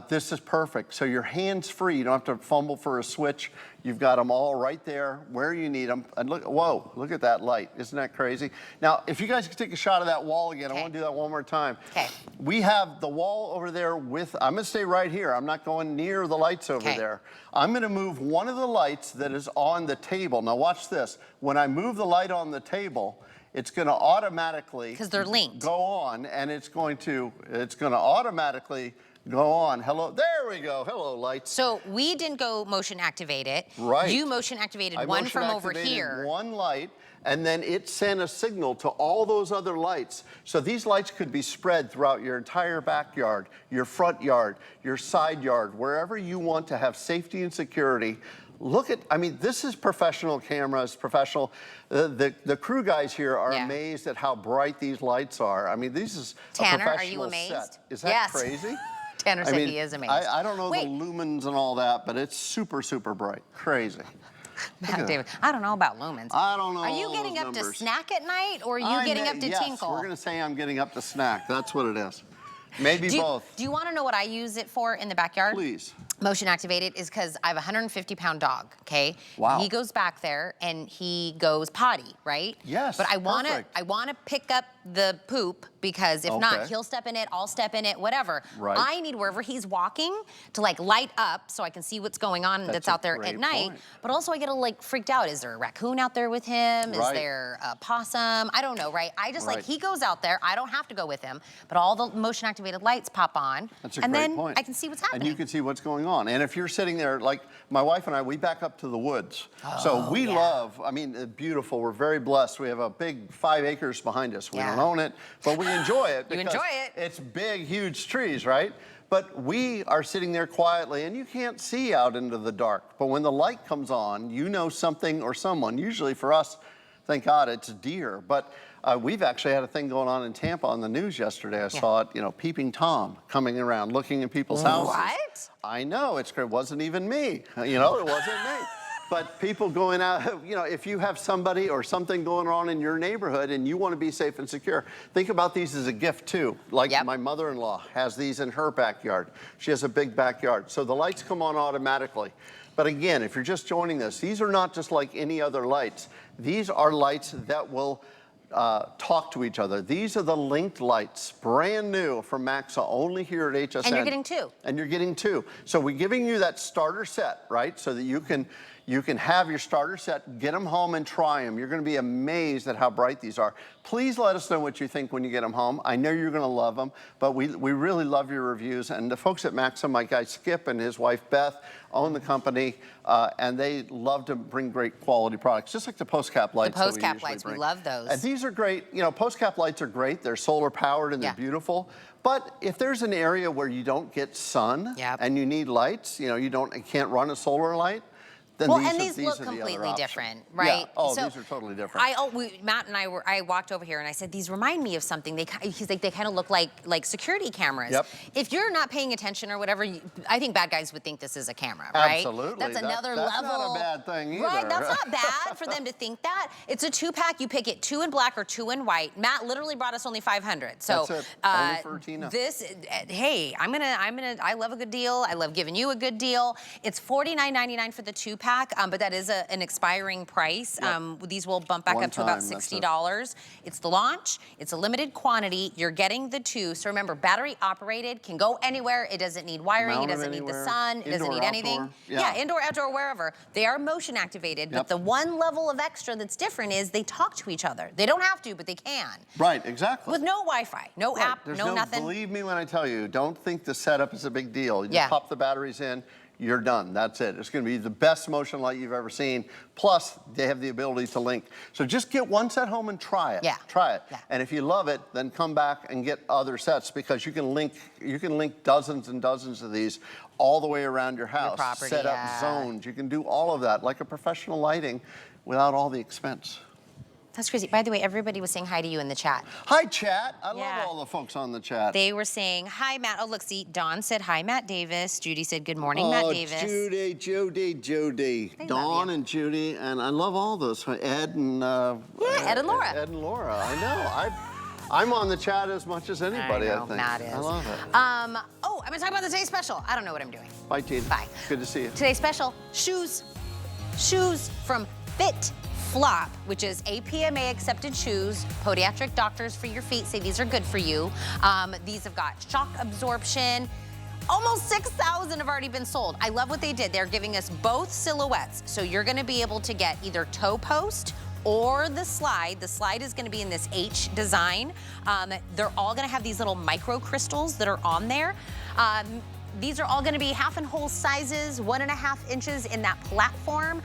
this is perfect. So you're hands-free. You don't have to fumble for a switch. You've got them all right there where you need them. And look, whoa, look at that light. Isn't that crazy? Now, if you guys could take a shot of that wall again, I want to do that one more time. Okay. We have the wall over there with, I'm going to stay right here. I'm not going near the lights over there. I'm going to move one of the lights that is on the table. Now watch this. When I move the light on the table, it's going to automatically, because they're linked, go on, and it's going to automatically go on. Hello, there we go. Hello, lights. So we didn't go motion activate it. Right. You motion activated one from over here. One light, and then it sent a signal to all those other lights. So these lights could be spread throughout your entire backyard, your front yard, your side yard, wherever you want to have safety and security. Look at, I mean, this is professional cameras, professional. The crew guys here are amazed at how bright these lights are. I mean, this is Tanner, a professional are you amazed? set. Is that crazy? Tanner said he is amazed. I don't know the lumens and all that, but it's super, super bright. Crazy. Matt David, I don't know about lumens. I don't know. Are you getting up to snack at night, or are you getting up to tinkle? We're going to say I'm getting up to snack. That's what it is. Maybe both. Do you want to know what I use it for in the backyard? Please. Motion activated is because I have a 150-pound dog, okay? Wow. He goes back there and he goes potty, right? Yes, but I want to pick up the poop, because if not, he'll step in it, I'll step in it, whatever. Right. I need wherever he's walking to like light up so I can see what's going on that's out there at night. But also I get like freaked out. Is there a raccoon out there with him? Is there a possum? I don't know, right? I just like, he goes out there, I don't have to go with him, but all the motion activated lights pop on. That's a and great then point. I can see what's happening. And you can see what's going on. And if you're sitting there, like my wife and I, we back up to the woods. So we love, I mean, beautiful. We're very blessed. We have a big 5 acres behind us. We don't own it, but we enjoy it. You enjoy it. It's big, huge trees, right? But we are sitting there quietly, and you can't see out into the dark. But when the light comes on, you know something or someone. Usually for us, thank God, it's deer. But we've actually had a thing going on in Tampa on the news yesterday. I saw it, you know, peeping Tom coming around, looking in people's houses. What? I know, it's great. It wasn't even me. You know, it wasn't me. But people going out, you know, if you have somebody or something going on in your neighborhood and you want to be safe and secure, think about these as a gift too. Like my mother-in-law has these in her backyard. She has a big backyard. So the lights come on automatically. But again, if you're just joining this, these are not just like any other lights. These are lights that will talk to each other. These are the linked lights, brand new from Maxa, only here at HSN. And you're getting 2. And you're getting 2. So we're giving you that starter set, right? So that you can have your starter set, get them home and try them. You're going to be amazed at how bright these are. Please let us know what you think when you get them home. I know you're going to love them, but we really love your reviews. And the folks at Maxim, my guy Skip and his wife Beth, own the company, and they love to bring great quality products, just like the post cap lights. The post cap lights, we love those. And these are great. You know, post cap lights are great. They're solar powered and they're beautiful. But if there's an area where you don't get sun and you need lights, you know, you can't run a solar light, then these look completely different, right? Yeah. Oh, so these are totally different. Matt and I walked over here and I said, these remind me of something. He's like, they kind of look like security cameras. Yep. If you're not paying attention or whatever, I think bad guys would think this is a camera, right? Absolutely. That's another that's level. That's not a bad thing either. Right, that's not bad for them to think that. It's a 2-pack. You pick it 2 in black or 2 in white. Matt literally brought us only 500. So that's it. Only for Tina. Hey, I love a good deal. I love giving you a good deal. It's $49.99 for the 2-pack, but that is an expiring price. These will bump back up to about $60. It's the launch. It's a limited quantity. You're getting the 2. So remember, battery operated, can go anywhere. It doesn't need wiring. It doesn't need the sun. It doesn't need anything. Yeah, indoor, outdoor, wherever. They are motion activated, but the one level of extra that's different is they talk to each other. They don't have to, but they can. Right, exactly. With no Wi-Fi, no app, no nothing. Believe me when I tell you, don't think the setup is a big deal. You just pop the batteries in. You're done. That's it. It's going to be the best motion light you've ever seen. Plus, they have the ability to link. So just get one set home and try it. Try it. And if you love it, then come back and get other sets, because you can link dozens and dozens of these all the way around your house. Your property, set up zones. You can do all of that like a professional lighting without all the expense. That's crazy. By the way, everybody was saying hi to you in the chat. Hi, chat. I love all the folks on the chat. They were saying, hi, Matt. Oh, look, see, Dawn said, hi, Matt Davis. Judy said, good morning, Matt Davis. Judy. Dawn and Judy, and I love all those. Ed and... Ed and Laura. Ed and Laura, I know. I'm on the chat as much as anybody, I think. Matt is. I love it. Oh, I'm gonna talk about the Today Special. I don't know what I'm doing. Bye, Tina. Bye. Good to see you. Today's Special, shoes. Shoes from Fit Flop, which is APMA accepted shoes. Podiatric doctors for your feet say these are good for you. These have got shock absorption. Almost 6,000 have already been sold. I love what they did. They're giving us both silhouettes. So you're gonna be able to get either toe post or the slide. The slide is gonna be in this H design. They're all gonna have these little micro crystals that are on there. These are all gonna be half and whole sizes, 1.5 inches in that platform.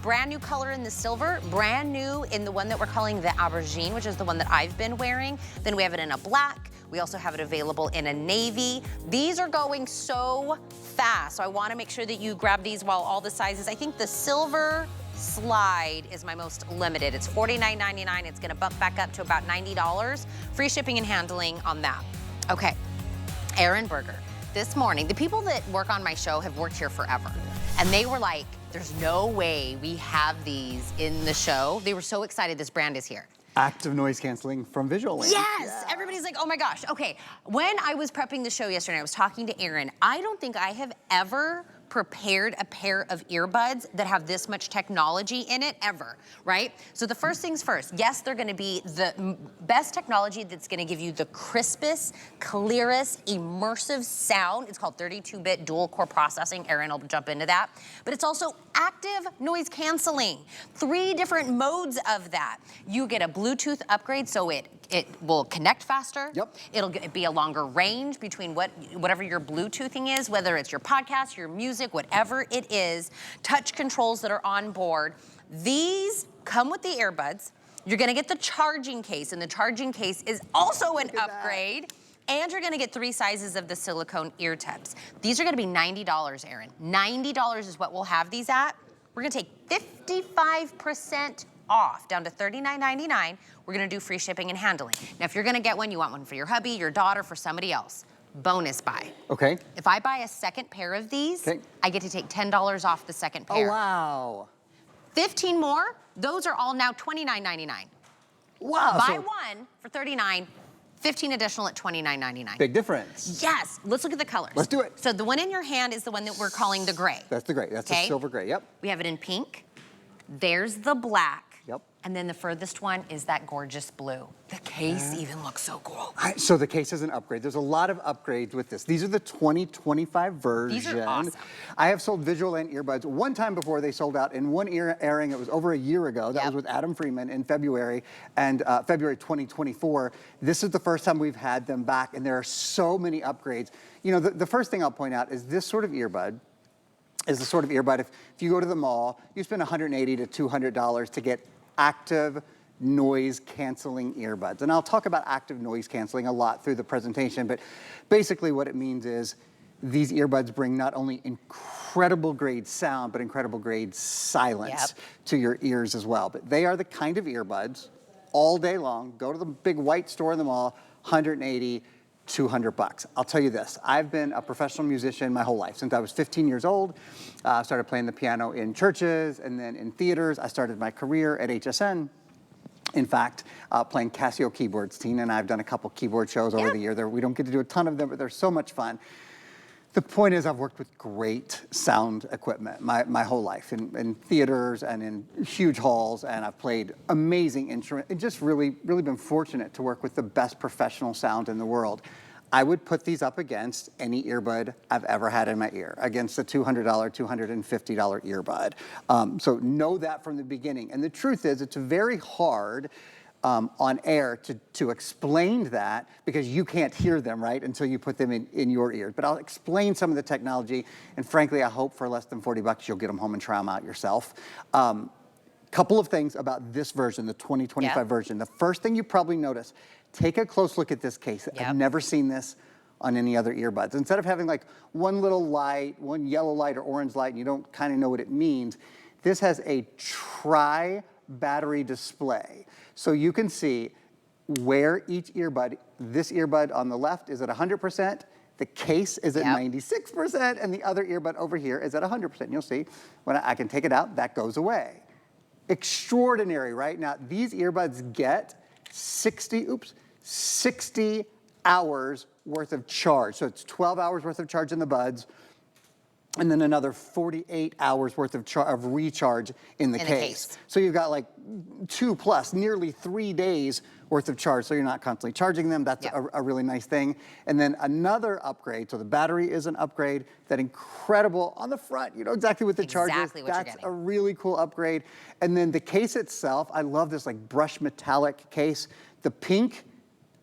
Brand new color in the silver, brand new in the one that we're calling the aubergine, which is the one that I've been wearing. Then we have it in a black. We also have it available in a navy. These are going so fast, so I wanna make sure that you grab these while all the sizes. I think the silver slide is my most limited. It's $49.99. It's gonna bump back up to about $90. Free shipping and handling on that. Okay, Aaron Berger. This morning, the people that work on my show have worked here forever. And they were like, there's no way we have these in the show. They were so excited this brand is here. Active noise canceling from Visual Link. Yes, everybody's like, oh my gosh. Okay, when I was prepping the show yesterday, I was talking to Aaron. I don't think I have ever prepared a pair of earbuds that have this much technology in it ever, right? So the first things first, yes, they're gonna be the best technology that's gonna give you the crispest, clearest, immersive sound. It's called 32-bit dual core processing. Aaron will jump into that. But it's also active noise canceling. 3 different modes of that. You get a Bluetooth upgrade, so it will connect faster. Yep. It'll be a longer range between whatever your Bluetoothing is, whether it's your podcast, your music, whatever it is. Touch controls that are on board. These come with the earbuds. You're gonna get the charging case, and the charging case is also an upgrade. And you're gonna get 3 sizes of the silicone ear tips. These are gonna be $90, Aaron. $90 is what we'll have these at. We're gonna take 55% off, down to $39.99. We're gonna do free shipping and handling. Now, if you're gonna get one, you want one for your hubby, your daughter, for somebody else. Bonus buy. Okay. If I buy a second pair of these, I get to take $10 off the second pair. Oh, wow. 15 more, those are all now $29.99. Wow. Buy one for $39, 15 additional at $29.99. Big difference. Yes, let's look at the colors. Let's do it. So the one in your hand is the one that we're calling the gray. That's the gray, that's the silver gray, yep. We have it in pink. There's the black. Yep. And then the furthest one is that gorgeous blue. The case even looks so cool. So the case is an upgrade. There's a lot of upgrades with this. These are the 2025 version. These are awesome. I have sold Visual Link earbuds one time before they sold out in one airing. It was over a year ago. That was with Adam Freeman in February, and February 2024. This is the first time we've had them back, and there are so many upgrades. You know, the first thing I'll point out is this sort of earbud is the sort of earbud, if you go to the mall, you spend $180 to $200 to get active noise canceling earbuds. And I'll talk about active noise canceling a lot through the presentation, but basically what it means is these earbuds bring not only incredible grade sound, but incredible grade silence to your ears as well. But they are the kind of earbuds all day long. Go to the big white store in the mall, $180, $200. I'll tell you this, I've been a professional musician my whole life. Since I was 15 years old, I started playing the piano in churches and then in theaters. I started my career at HSN. In fact, playing Casio keyboards. Tina and I have done a couple keyboard shows over the year. We don't get to do a ton of them, but they're so much fun. The point is I've worked with great sound equipment my whole life in theaters and in huge halls, and I've played amazing instruments and just really been fortunate to work with the best professional sound in the world. I would put these up against any earbud I've ever had in my ear, against a $200, $250 earbud. So know that from the beginning. And the truth is it's very hard on air to explain that, because you can't hear them, right, until you put them in your ears. But I'll explain some of the technology, and frankly, I hope for less than $40 you'll get them home and try them out yourself. Couple of things about this version, the 2025 version. The first thing you probably notice, take a close look at this case. I've never seen this on any other earbuds. Instead of having like one little light, one yellow light or orange light, and you don't kind of know what it means, this has a tri-battery display. So you can see where each earbud, this earbud on the left is at 100%, the case is at 96%, and the other earbud over here is at 100%. You'll see, when I can take it out, that goes away. Extraordinary, right? Now, these earbuds get 60 60 hours worth of charge. So it's 12 hours worth of charge in the buds, and then another 48 hours worth of recharge in the case. So you've got like 2+, nearly 3 days worth of charge, so you're not constantly charging them. That's a really nice thing. And then another upgrade, so the battery is an upgrade, that incredible on the front, you know exactly what the charge is. Exactly what you're That's getting. a really cool upgrade. And then the case itself, I love this like brushed metallic case. The pink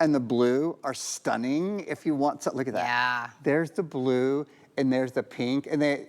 and the blue are stunning if you want to, look at that. Yeah. There's the blue and there's the pink, and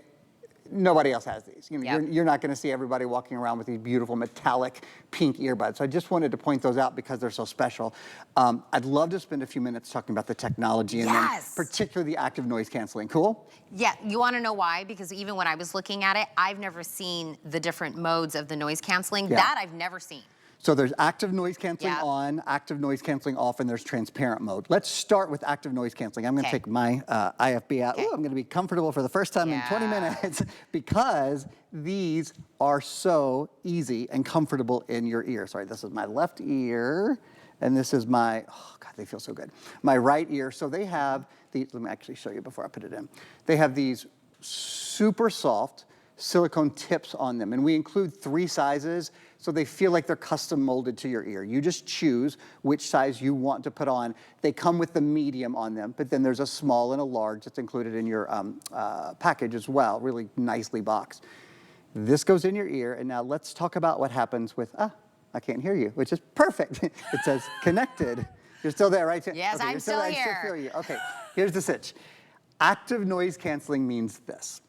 nobody else has these. You know, you're not gonna see everybody walking around with these beautiful metallic pink earbuds. So I just wanted to point those out because they're so special. I'd love to spend a few minutes talking about the technology and then particularly the active noise canceling. Cool? Yeah, you wanna know why? Because even when I was looking at it, I've never seen the different modes of the noise canceling. That I've never seen. So there's active noise canceling on, active noise canceling off, and there's transparent mode. Let's start with active noise canceling. I'm gonna take my IFB out. Ooh, I'm gonna be comfortable for the first time in 20 minutes because these are so easy and comfortable in your ear. Sorry, this is my left ear, and this is my, oh God, they feel so good. My right ear. So they have these, let me actually show you before I put it in. They have these super soft silicone tips on them, and we include 3 sizes, so they feel like they're custom molded to your ear. You just choose which size you want to put on. They come with the medium on them, but then there's a small and a large that's included in your package as well, really nicely boxed. This goes in your ear, and now let's talk about what happens with, I can't hear you, which is perfect. It says connected. You're still there, right? Yes, okay, I'm still here. I still feel you. Okay, here's the sitch. Active noise canceling means this.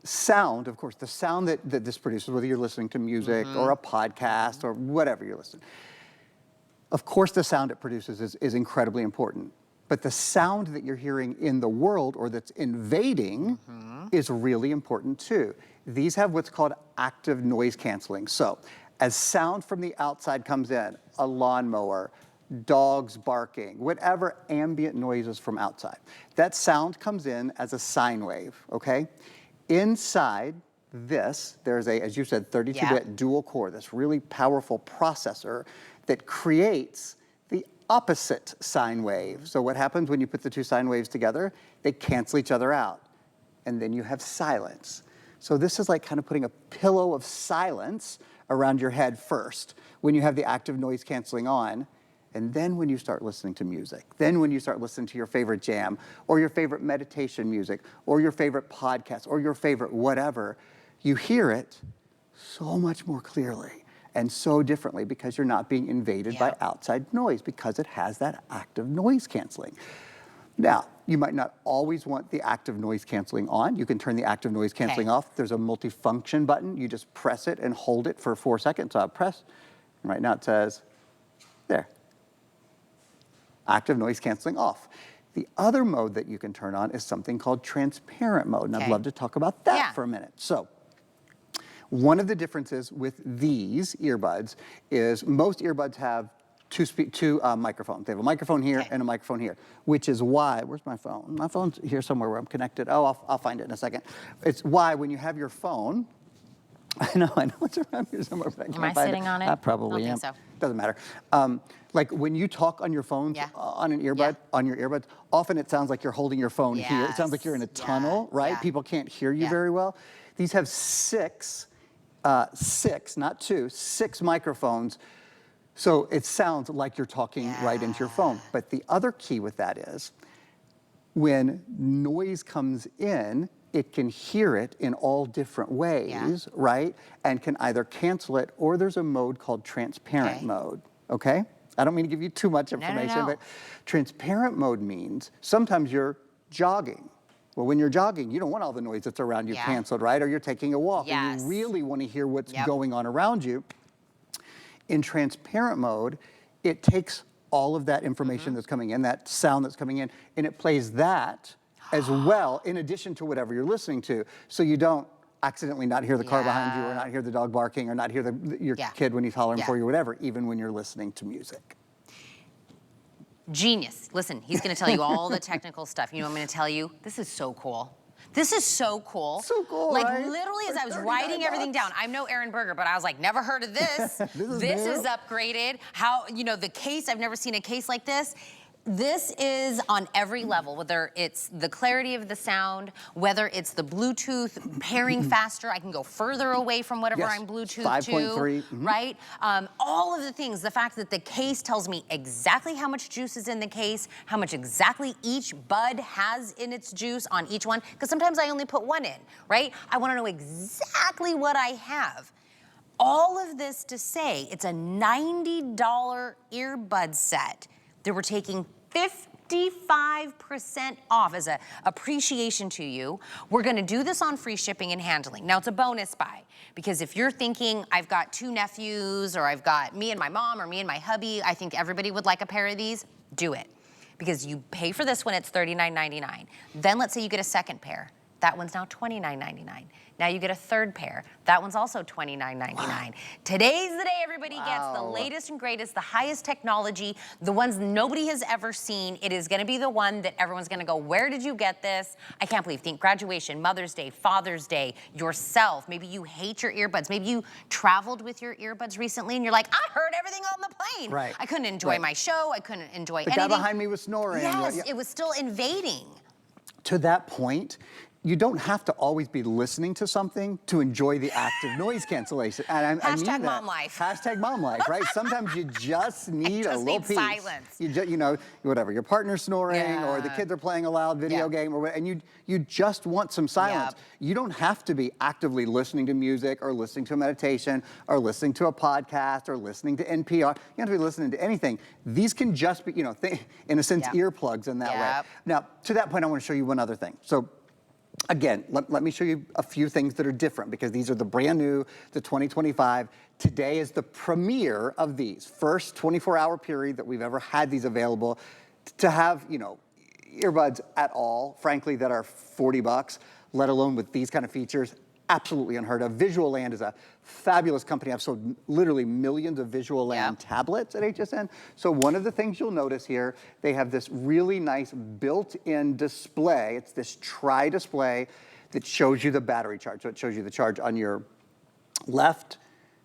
Sound, of course, the sound that this produces, whether you're listening to music or a podcast or whatever you're listening, of course the sound it produces is incredibly important. But the sound that you're hearing in the world or that's invading is really important too. These have what's called active noise canceling. So as sound from the outside comes in, a lawnmower, dogs barking, whatever ambient noises from outside, that sound comes in as a sine wave, okay? Inside this, there's a, as you said, 32-bit dual core, this really powerful processor that creates the opposite sine wave. So what happens when you put the 2 sine waves together? They cancel each other out, and then you have silence. So this is like kind of putting a pillow of silence around your head first when you have the active noise canceling on. And then when you start listening to music, then when you start listening to your favorite jam or your favorite meditation music or your favorite podcast or your favorite whatever, you hear it so much more clearly and so differently because you're not being invaded by outside noise because it has that active noise canceling. Now, you might not always want the active noise canceling on. You can turn the active noise canceling off. There's a multifunction button. You just press it and hold it for 4 seconds. So I'll press, and right now it says, there. Active noise canceling off. The other mode that you can turn on is something called transparent mode, and I'd love to talk about that for a minute. So, one of the differences with these earbuds is most earbuds have two microphones. They have a microphone here and a microphone here, which is why, where's my phone? My phone's here somewhere where I'm connected. Oh, I'll find it in a second. It's why when you have your phone, I know it's around here somewhere, but I can't find it. Am I sitting on it? I probably am. I don't think so. Doesn't matter. Like when you talk on your phones, on an earbud, on your earbuds, often it sounds like you're holding your phone here. It sounds like you're in a tunnel, right? People can't hear you very well. These have six, not 2, 6 microphones. So it sounds like you're talking right into your phone. But the other key with that is when noise comes in, it can hear it in all different ways, right? And can either cancel it or there's a mode called transparent mode, okay? I don't mean to give you too much information, but transparent mode means sometimes you're jogging. Well, when you're jogging, you don't want all the noise that's around you canceled, right? Or you're taking a walk and you really want to hear what's going on around you. In transparent mode, it takes all of that information that's coming in, that sound that's coming in, and it plays that as well, in addition to whatever you're listening to. So you don't accidentally not hear the car behind you or not hear the dog barking or not hear your kid when he's hollering for you or whatever, even when you're listening to music. Genius. Listen, he's going to tell you all the technical stuff. You know what I'm going to tell you? This is so cool. This is so cool. So cool, Like right? literally as For I was $39. writing everything down, I'm no Aaron Berger, but I was like, never heard of this. This is upgraded. How, you know, the case, I've never seen a case like this. This is on every level, whether it's the clarity of the sound, whether it's the Bluetooth pairing faster. I can go further away from whatever I'm Bluetooth 5.3, to, right? All of the things, the fact that the case tells me exactly how much juice is in the case, how much exactly each bud has in its juice on each one, because sometimes I only put one in, right? I want to know exactly what I have. All of this to say, it's a $90 earbud set that we're taking 55% off as an appreciation to you. We're gonna do this on free shipping and handling. Now it's a bonus buy, because if you're thinking, I've got 2 nephews, or I've got me and my mom, or me and my hubby, I think everybody would like a pair of these, do it. Because you pay for this one, it's $39.99. Then let's say you get a second pair. That one's now $29.99. Now you get a third pair. That one's also $29.99. Wow. Today's the day everybody gets the latest and greatest, the highest technology, the ones nobody has ever seen. It is gonna be the one that everyone's gonna go, where did you get this? I can't believe, think graduation, Mother's Day, Father's Day, yourself. Maybe you hate your earbuds. Maybe you traveled with your earbuds recently and you're like, I heard everything on the plane. Right. I couldn't enjoy my show. I couldn't enjoy the anything. guy behind me was snoring. Yes, it was still invading. To that point, you don't have to always be listening to something to enjoy the active noise cancellation. And I mean Hashtag that. mom life. Hashtag mom life, right? Sometimes you just need a little peace. Silence. You know, whatever, your partner's snoring or the kids are playing a loud video game, or and you just want some silence. You don't have to be actively listening to music or listening to a meditation or listening to a podcast or listening to NPR. You don't have to be listening to anything. These can just be, you know, in a sense, earplugs in that way. Now, to that point, I want to show you one other thing. So, again, let me show you a few things that are different, because these are the brand new, the 2025. Today is the premiere of these. First 24-hour period that we've ever had these available. To have, you know, earbuds at all, frankly, that are $40, let alone with these kind of features, absolutely unheard of. Visual Land is a fabulous company. I've sold literally millions of Visual Land tablets at HSN. So one of the things you'll notice here, they have this really nice built-in display. It's this tri-display that shows you the battery charge. So it shows you the charge on your left,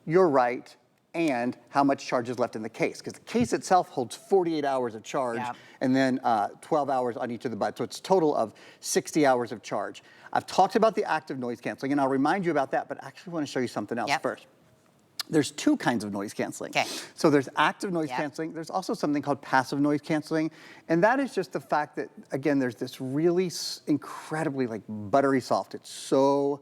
your right, and how much charge is left in the case. Because the case itself holds 48 hours of charge and then 12 hours on each of the buds. So it's a total of 60 hours of charge. I've talked about the active noise canceling, and I'll remind you about that, but I actually want to show you something else first. There's 2 kinds of noise canceling. So there's active noise canceling. There's also something called passive noise canceling. And that is just the fact that, again, there's this really incredibly like buttery soft. It's so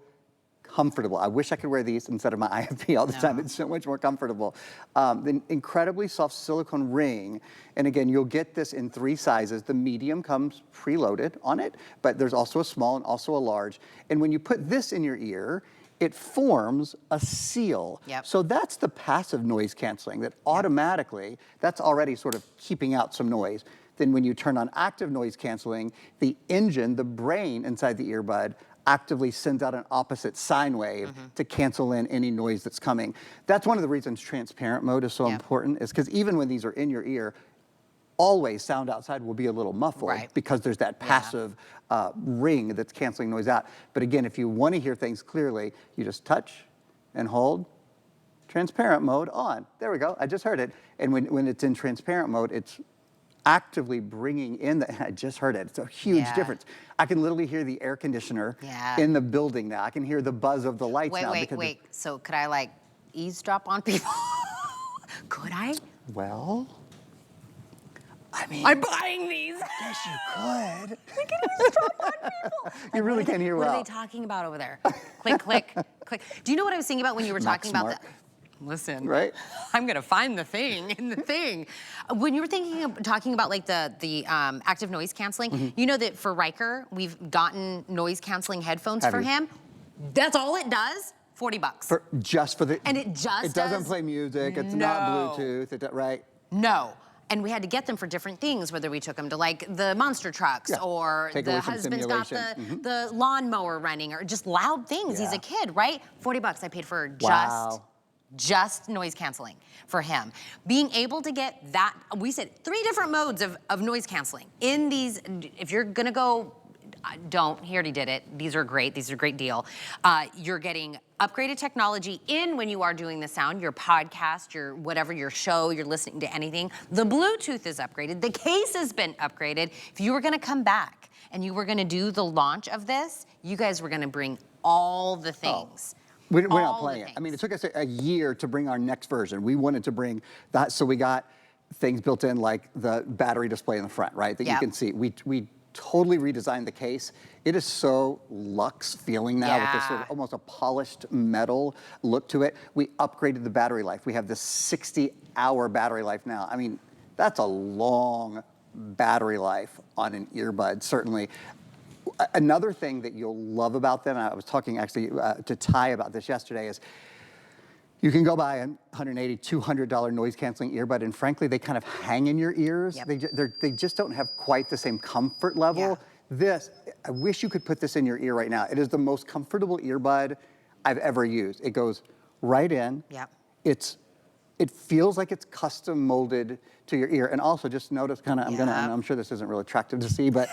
comfortable. I wish I could wear these instead of my IFP all the time. It's so much more comfortable. The incredibly soft silicone ring, and again, you'll get this in 3 sizes. The medium comes preloaded on it, but there's also a small and also a large. And when you put this in your ear, it forms a seal. So that's the passive noise canceling that automatically, that's already sort of keeping out some noise. Then when you turn on active noise canceling, the engine, the brain inside the earbud, actively sends out an opposite sine wave to cancel in any noise that's coming. That's one of the reasons transparent mode is so important, is because even when these are in your ear, always sound outside will be a little muffled because there's that passive ring that's canceling noise out. But again, if you want to hear things clearly, you just touch and hold. Transparent mode on. There we go. I just heard it. And when it's in transparent mode, it's actively bringing in the, I just heard it. It's a huge difference. I can literally hear the air conditioner in the building now. I can hear the buzz of the lights now. Wait. So could I like eavesdrop on people? Could I? Well, I mean, I'm buying these. Yes, you could. I can eavesdrop on people. You really can't hear well. What are they talking about over there? Click, click, click. Do you know what I was thinking about when you were talking about that? Listen, right? I'm gonna find the thing in the thing. When you were talking about like the active noise canceling, you know that for Riker, we've gotten noise canceling headphones for him. That's all it does. $40. Just for the. And it just It doesn't play music. It's not Bluetooth. Right? No. And we had to get them for different things, whether we took them to like the monster trucks or the husband's got the lawnmower running or just loud things. He's a kid, right? $40 I paid for just noise canceling for him. Being able to get that, we said 3 different modes of noise canceling. In these, if you're gonna go don't. He already did it. These are great. These are a great deal. You're getting upgraded technology in when you are doing the sound, your podcast, your whatever, your show, you're listening to anything. The Bluetooth is upgraded. The case has been upgraded. If you were going to come back and you were going to do the launch of this, you guys were going to bring all the things. We're not playing it. I mean, it took us a year to bring our next version. We wanted to bring that, so we got things built in like the battery display in the front, right, that you can see. We totally redesigned the case. It is so luxe feeling now with this sort of almost a polished metal look to it. We upgraded the battery life. We have this 60-hour battery life now. I mean, that's a long battery life on an earbud, certainly. Another thing that you'll love about them, and I was talking actually to Ty about this yesterday, is you can go buy a $180, $200 noise canceling earbud, and frankly, they kind of hang in your ears. They just don't have quite the same comfort level. This, I wish you could put this in your ear right now. It is the most comfortable earbud I've ever used. It goes right in. It feels like it's custom molded to your ear. And also just notice I'm sure this isn't real attractive to see, but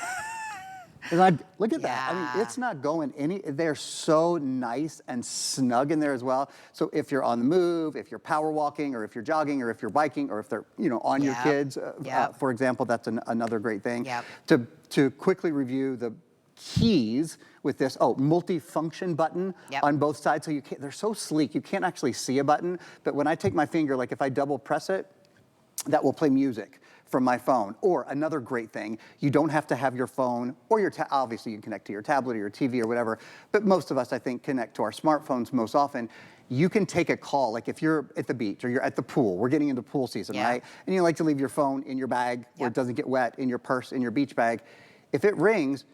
look at that. I mean, it's not going they're so nice and snug in there as well. So if you're on the move, if you're power walking, or if you're jogging, or if you're biking, or if they're, on your kids, for example, that's another great thing. To quickly review the keys with this, multi-function button on both sides. So they're so sleek, you can't actually see a button. But when I take my finger, like if I double press it, that will play music from my phone. Or another great thing, you don't have to have your phone or your obviously you can connect to your tablet or your TV or whatever, but most of us, I think, connect to our smartphones most often. You can take a call, like if you're at the beach or you're at the pool, we're getting into pool season, right? And you like to leave your phone in your bag where it doesn't get wet, in your purse, in your beach bag. If it rings,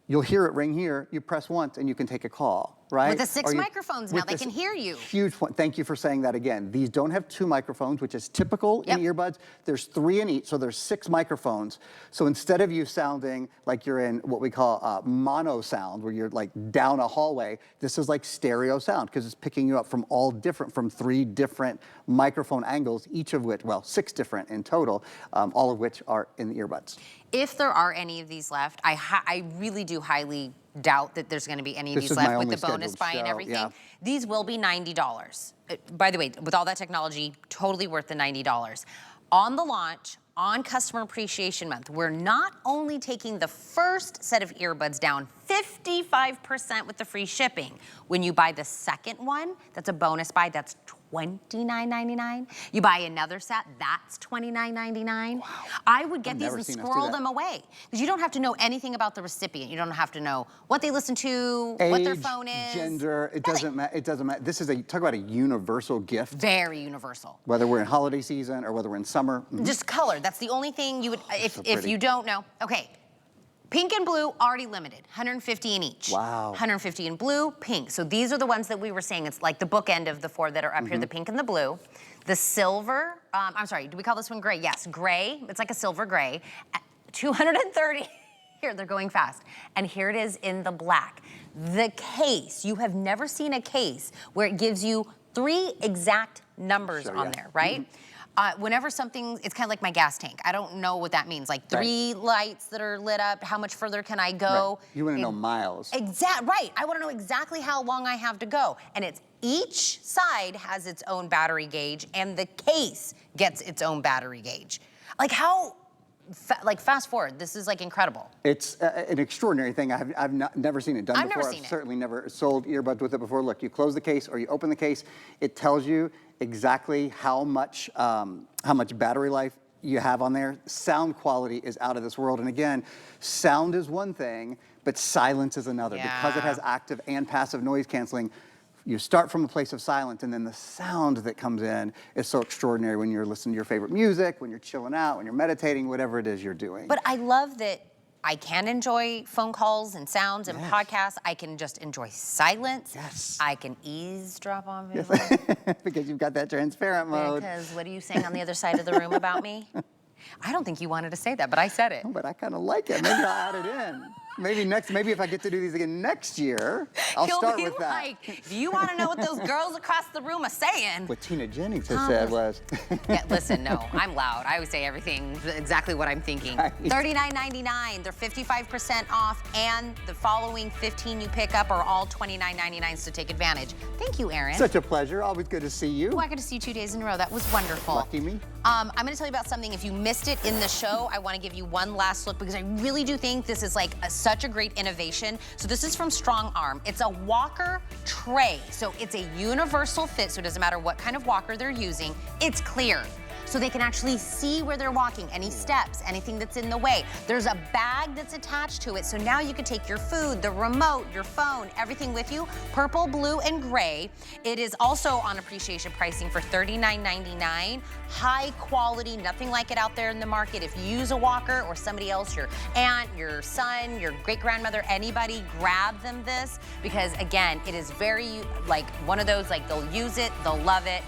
you'll hear it ring here, you press once and you can take a call, right? With the 6 microphones now, they can hear you. Huge point, thank you for saying that again. These don't have 2 microphones, which is typical in earbuds. There's 3 in each, so there's 6 microphones. So instead of you sounding like you're in what we call mono sound, where you're like down a hallway, this is like stereo sound, because it's picking you up from from 3 different microphone angles, each of which, 6 different in total, all of which are in the earbuds. If there are any of these left, I really do highly doubt that there's going to be any of these left with the bonus buy and everything. These will be $90. By the way, with all that technology, totally worth the $90. On the launch, on Customer Appreciation Month, we're not only taking the first set of earbuds down 55% with the free shipping. When you buy the second one, that's a bonus buy, that's $29.99. You buy another set, that's $29.99. Wow. I would get these and squirrel them away, because you don't have to know anything about the recipient. You don't have to know what they listen to, age, what their phone is. Gender, it doesn't matter. It doesn't matter. This is talk about a universal gift. Very universal. Whether we're in holiday season or whether we're in summer. Just color. That's the only thing you would, if you don't know. Okay. Pink and blue, already limited, 150 in each. Wow. 150 in blue, pink. So these are the ones that we were saying, it's like the bookend of the 4 that are up here, the pink and the blue. The silver, I'm sorry, do we call this one gray? Yes, gray, it's like a silver gray. 230, here, they're going fast. And here it is in the black. The case, you have never seen a case where it gives you 3 exact numbers on there, right? Whenever something, it's kind of like my gas tank. I don't know what that means. Like 3 lights that are lit up, how much further can I go? You want to know miles. Right, I want to know exactly how long I have to go. And it's each side has its own battery gauge, and the case gets its own battery gauge. Like how, fast forward, this is like incredible. It's an extraordinary thing. I've never seen it done before. Never seen I've certainly never sold earbuds with it before. Look, you close the case or you open the case, it tells you exactly how much battery life you have on there. Sound quality is out of this world. And again, sound is one thing, but silence is another. Because it has active and passive noise canceling, you start from a place of silence, and then the sound that comes in is so extraordinary when you're listening to your favorite music, when you're chilling out, when you're meditating, whatever it is you're doing. But I love that I can enjoy phone calls and sounds and podcasts. I can just enjoy silence. I can eavesdrop on people. Because you've got that transparent mode. Because what are you saying on the other side of the room about me? I don't think you wanted to say that, but I said it. Oh, but I kind of like it. Maybe I'll add it in. Maybe if I get to do these again next year, I'll start with that. Like, do you want to know what those girls across the room are saying? What Tina Jennings has said was. Yeah, listen, no, I'm loud. I always say everything exactly what I'm thinking. Right. $39.99. They're 55% off, and the following 15 you pick up are all $29.99, so take advantage. Thank you, Aaron. Such a pleasure. Always good to see you. Oh, I got to see you 2 days in a row. That was wonderful. Lucky me. I'm going to tell you about something. If you missed it in the show, I want to give you one last look because I really do think this is like such a great innovation. So this is from Strong Arm. It's a walker tray. So it's a universal fit, so it doesn't matter what kind of walker they're using. It's clear. So they can actually see where they're walking, any steps, anything that's in the way. There's a bag that's attached to it, so now you can take your food, the remote, your phone, everything with you. Purple, blue, and gray. It is also on appreciation pricing for $39.99. High quality, nothing like it out there in the market. If you use a walker or somebody else, your aunt, your son, your great-grandmother, anybody, grab them this because, again, it is very, like, one of those, like, they'll use it, they'll love it.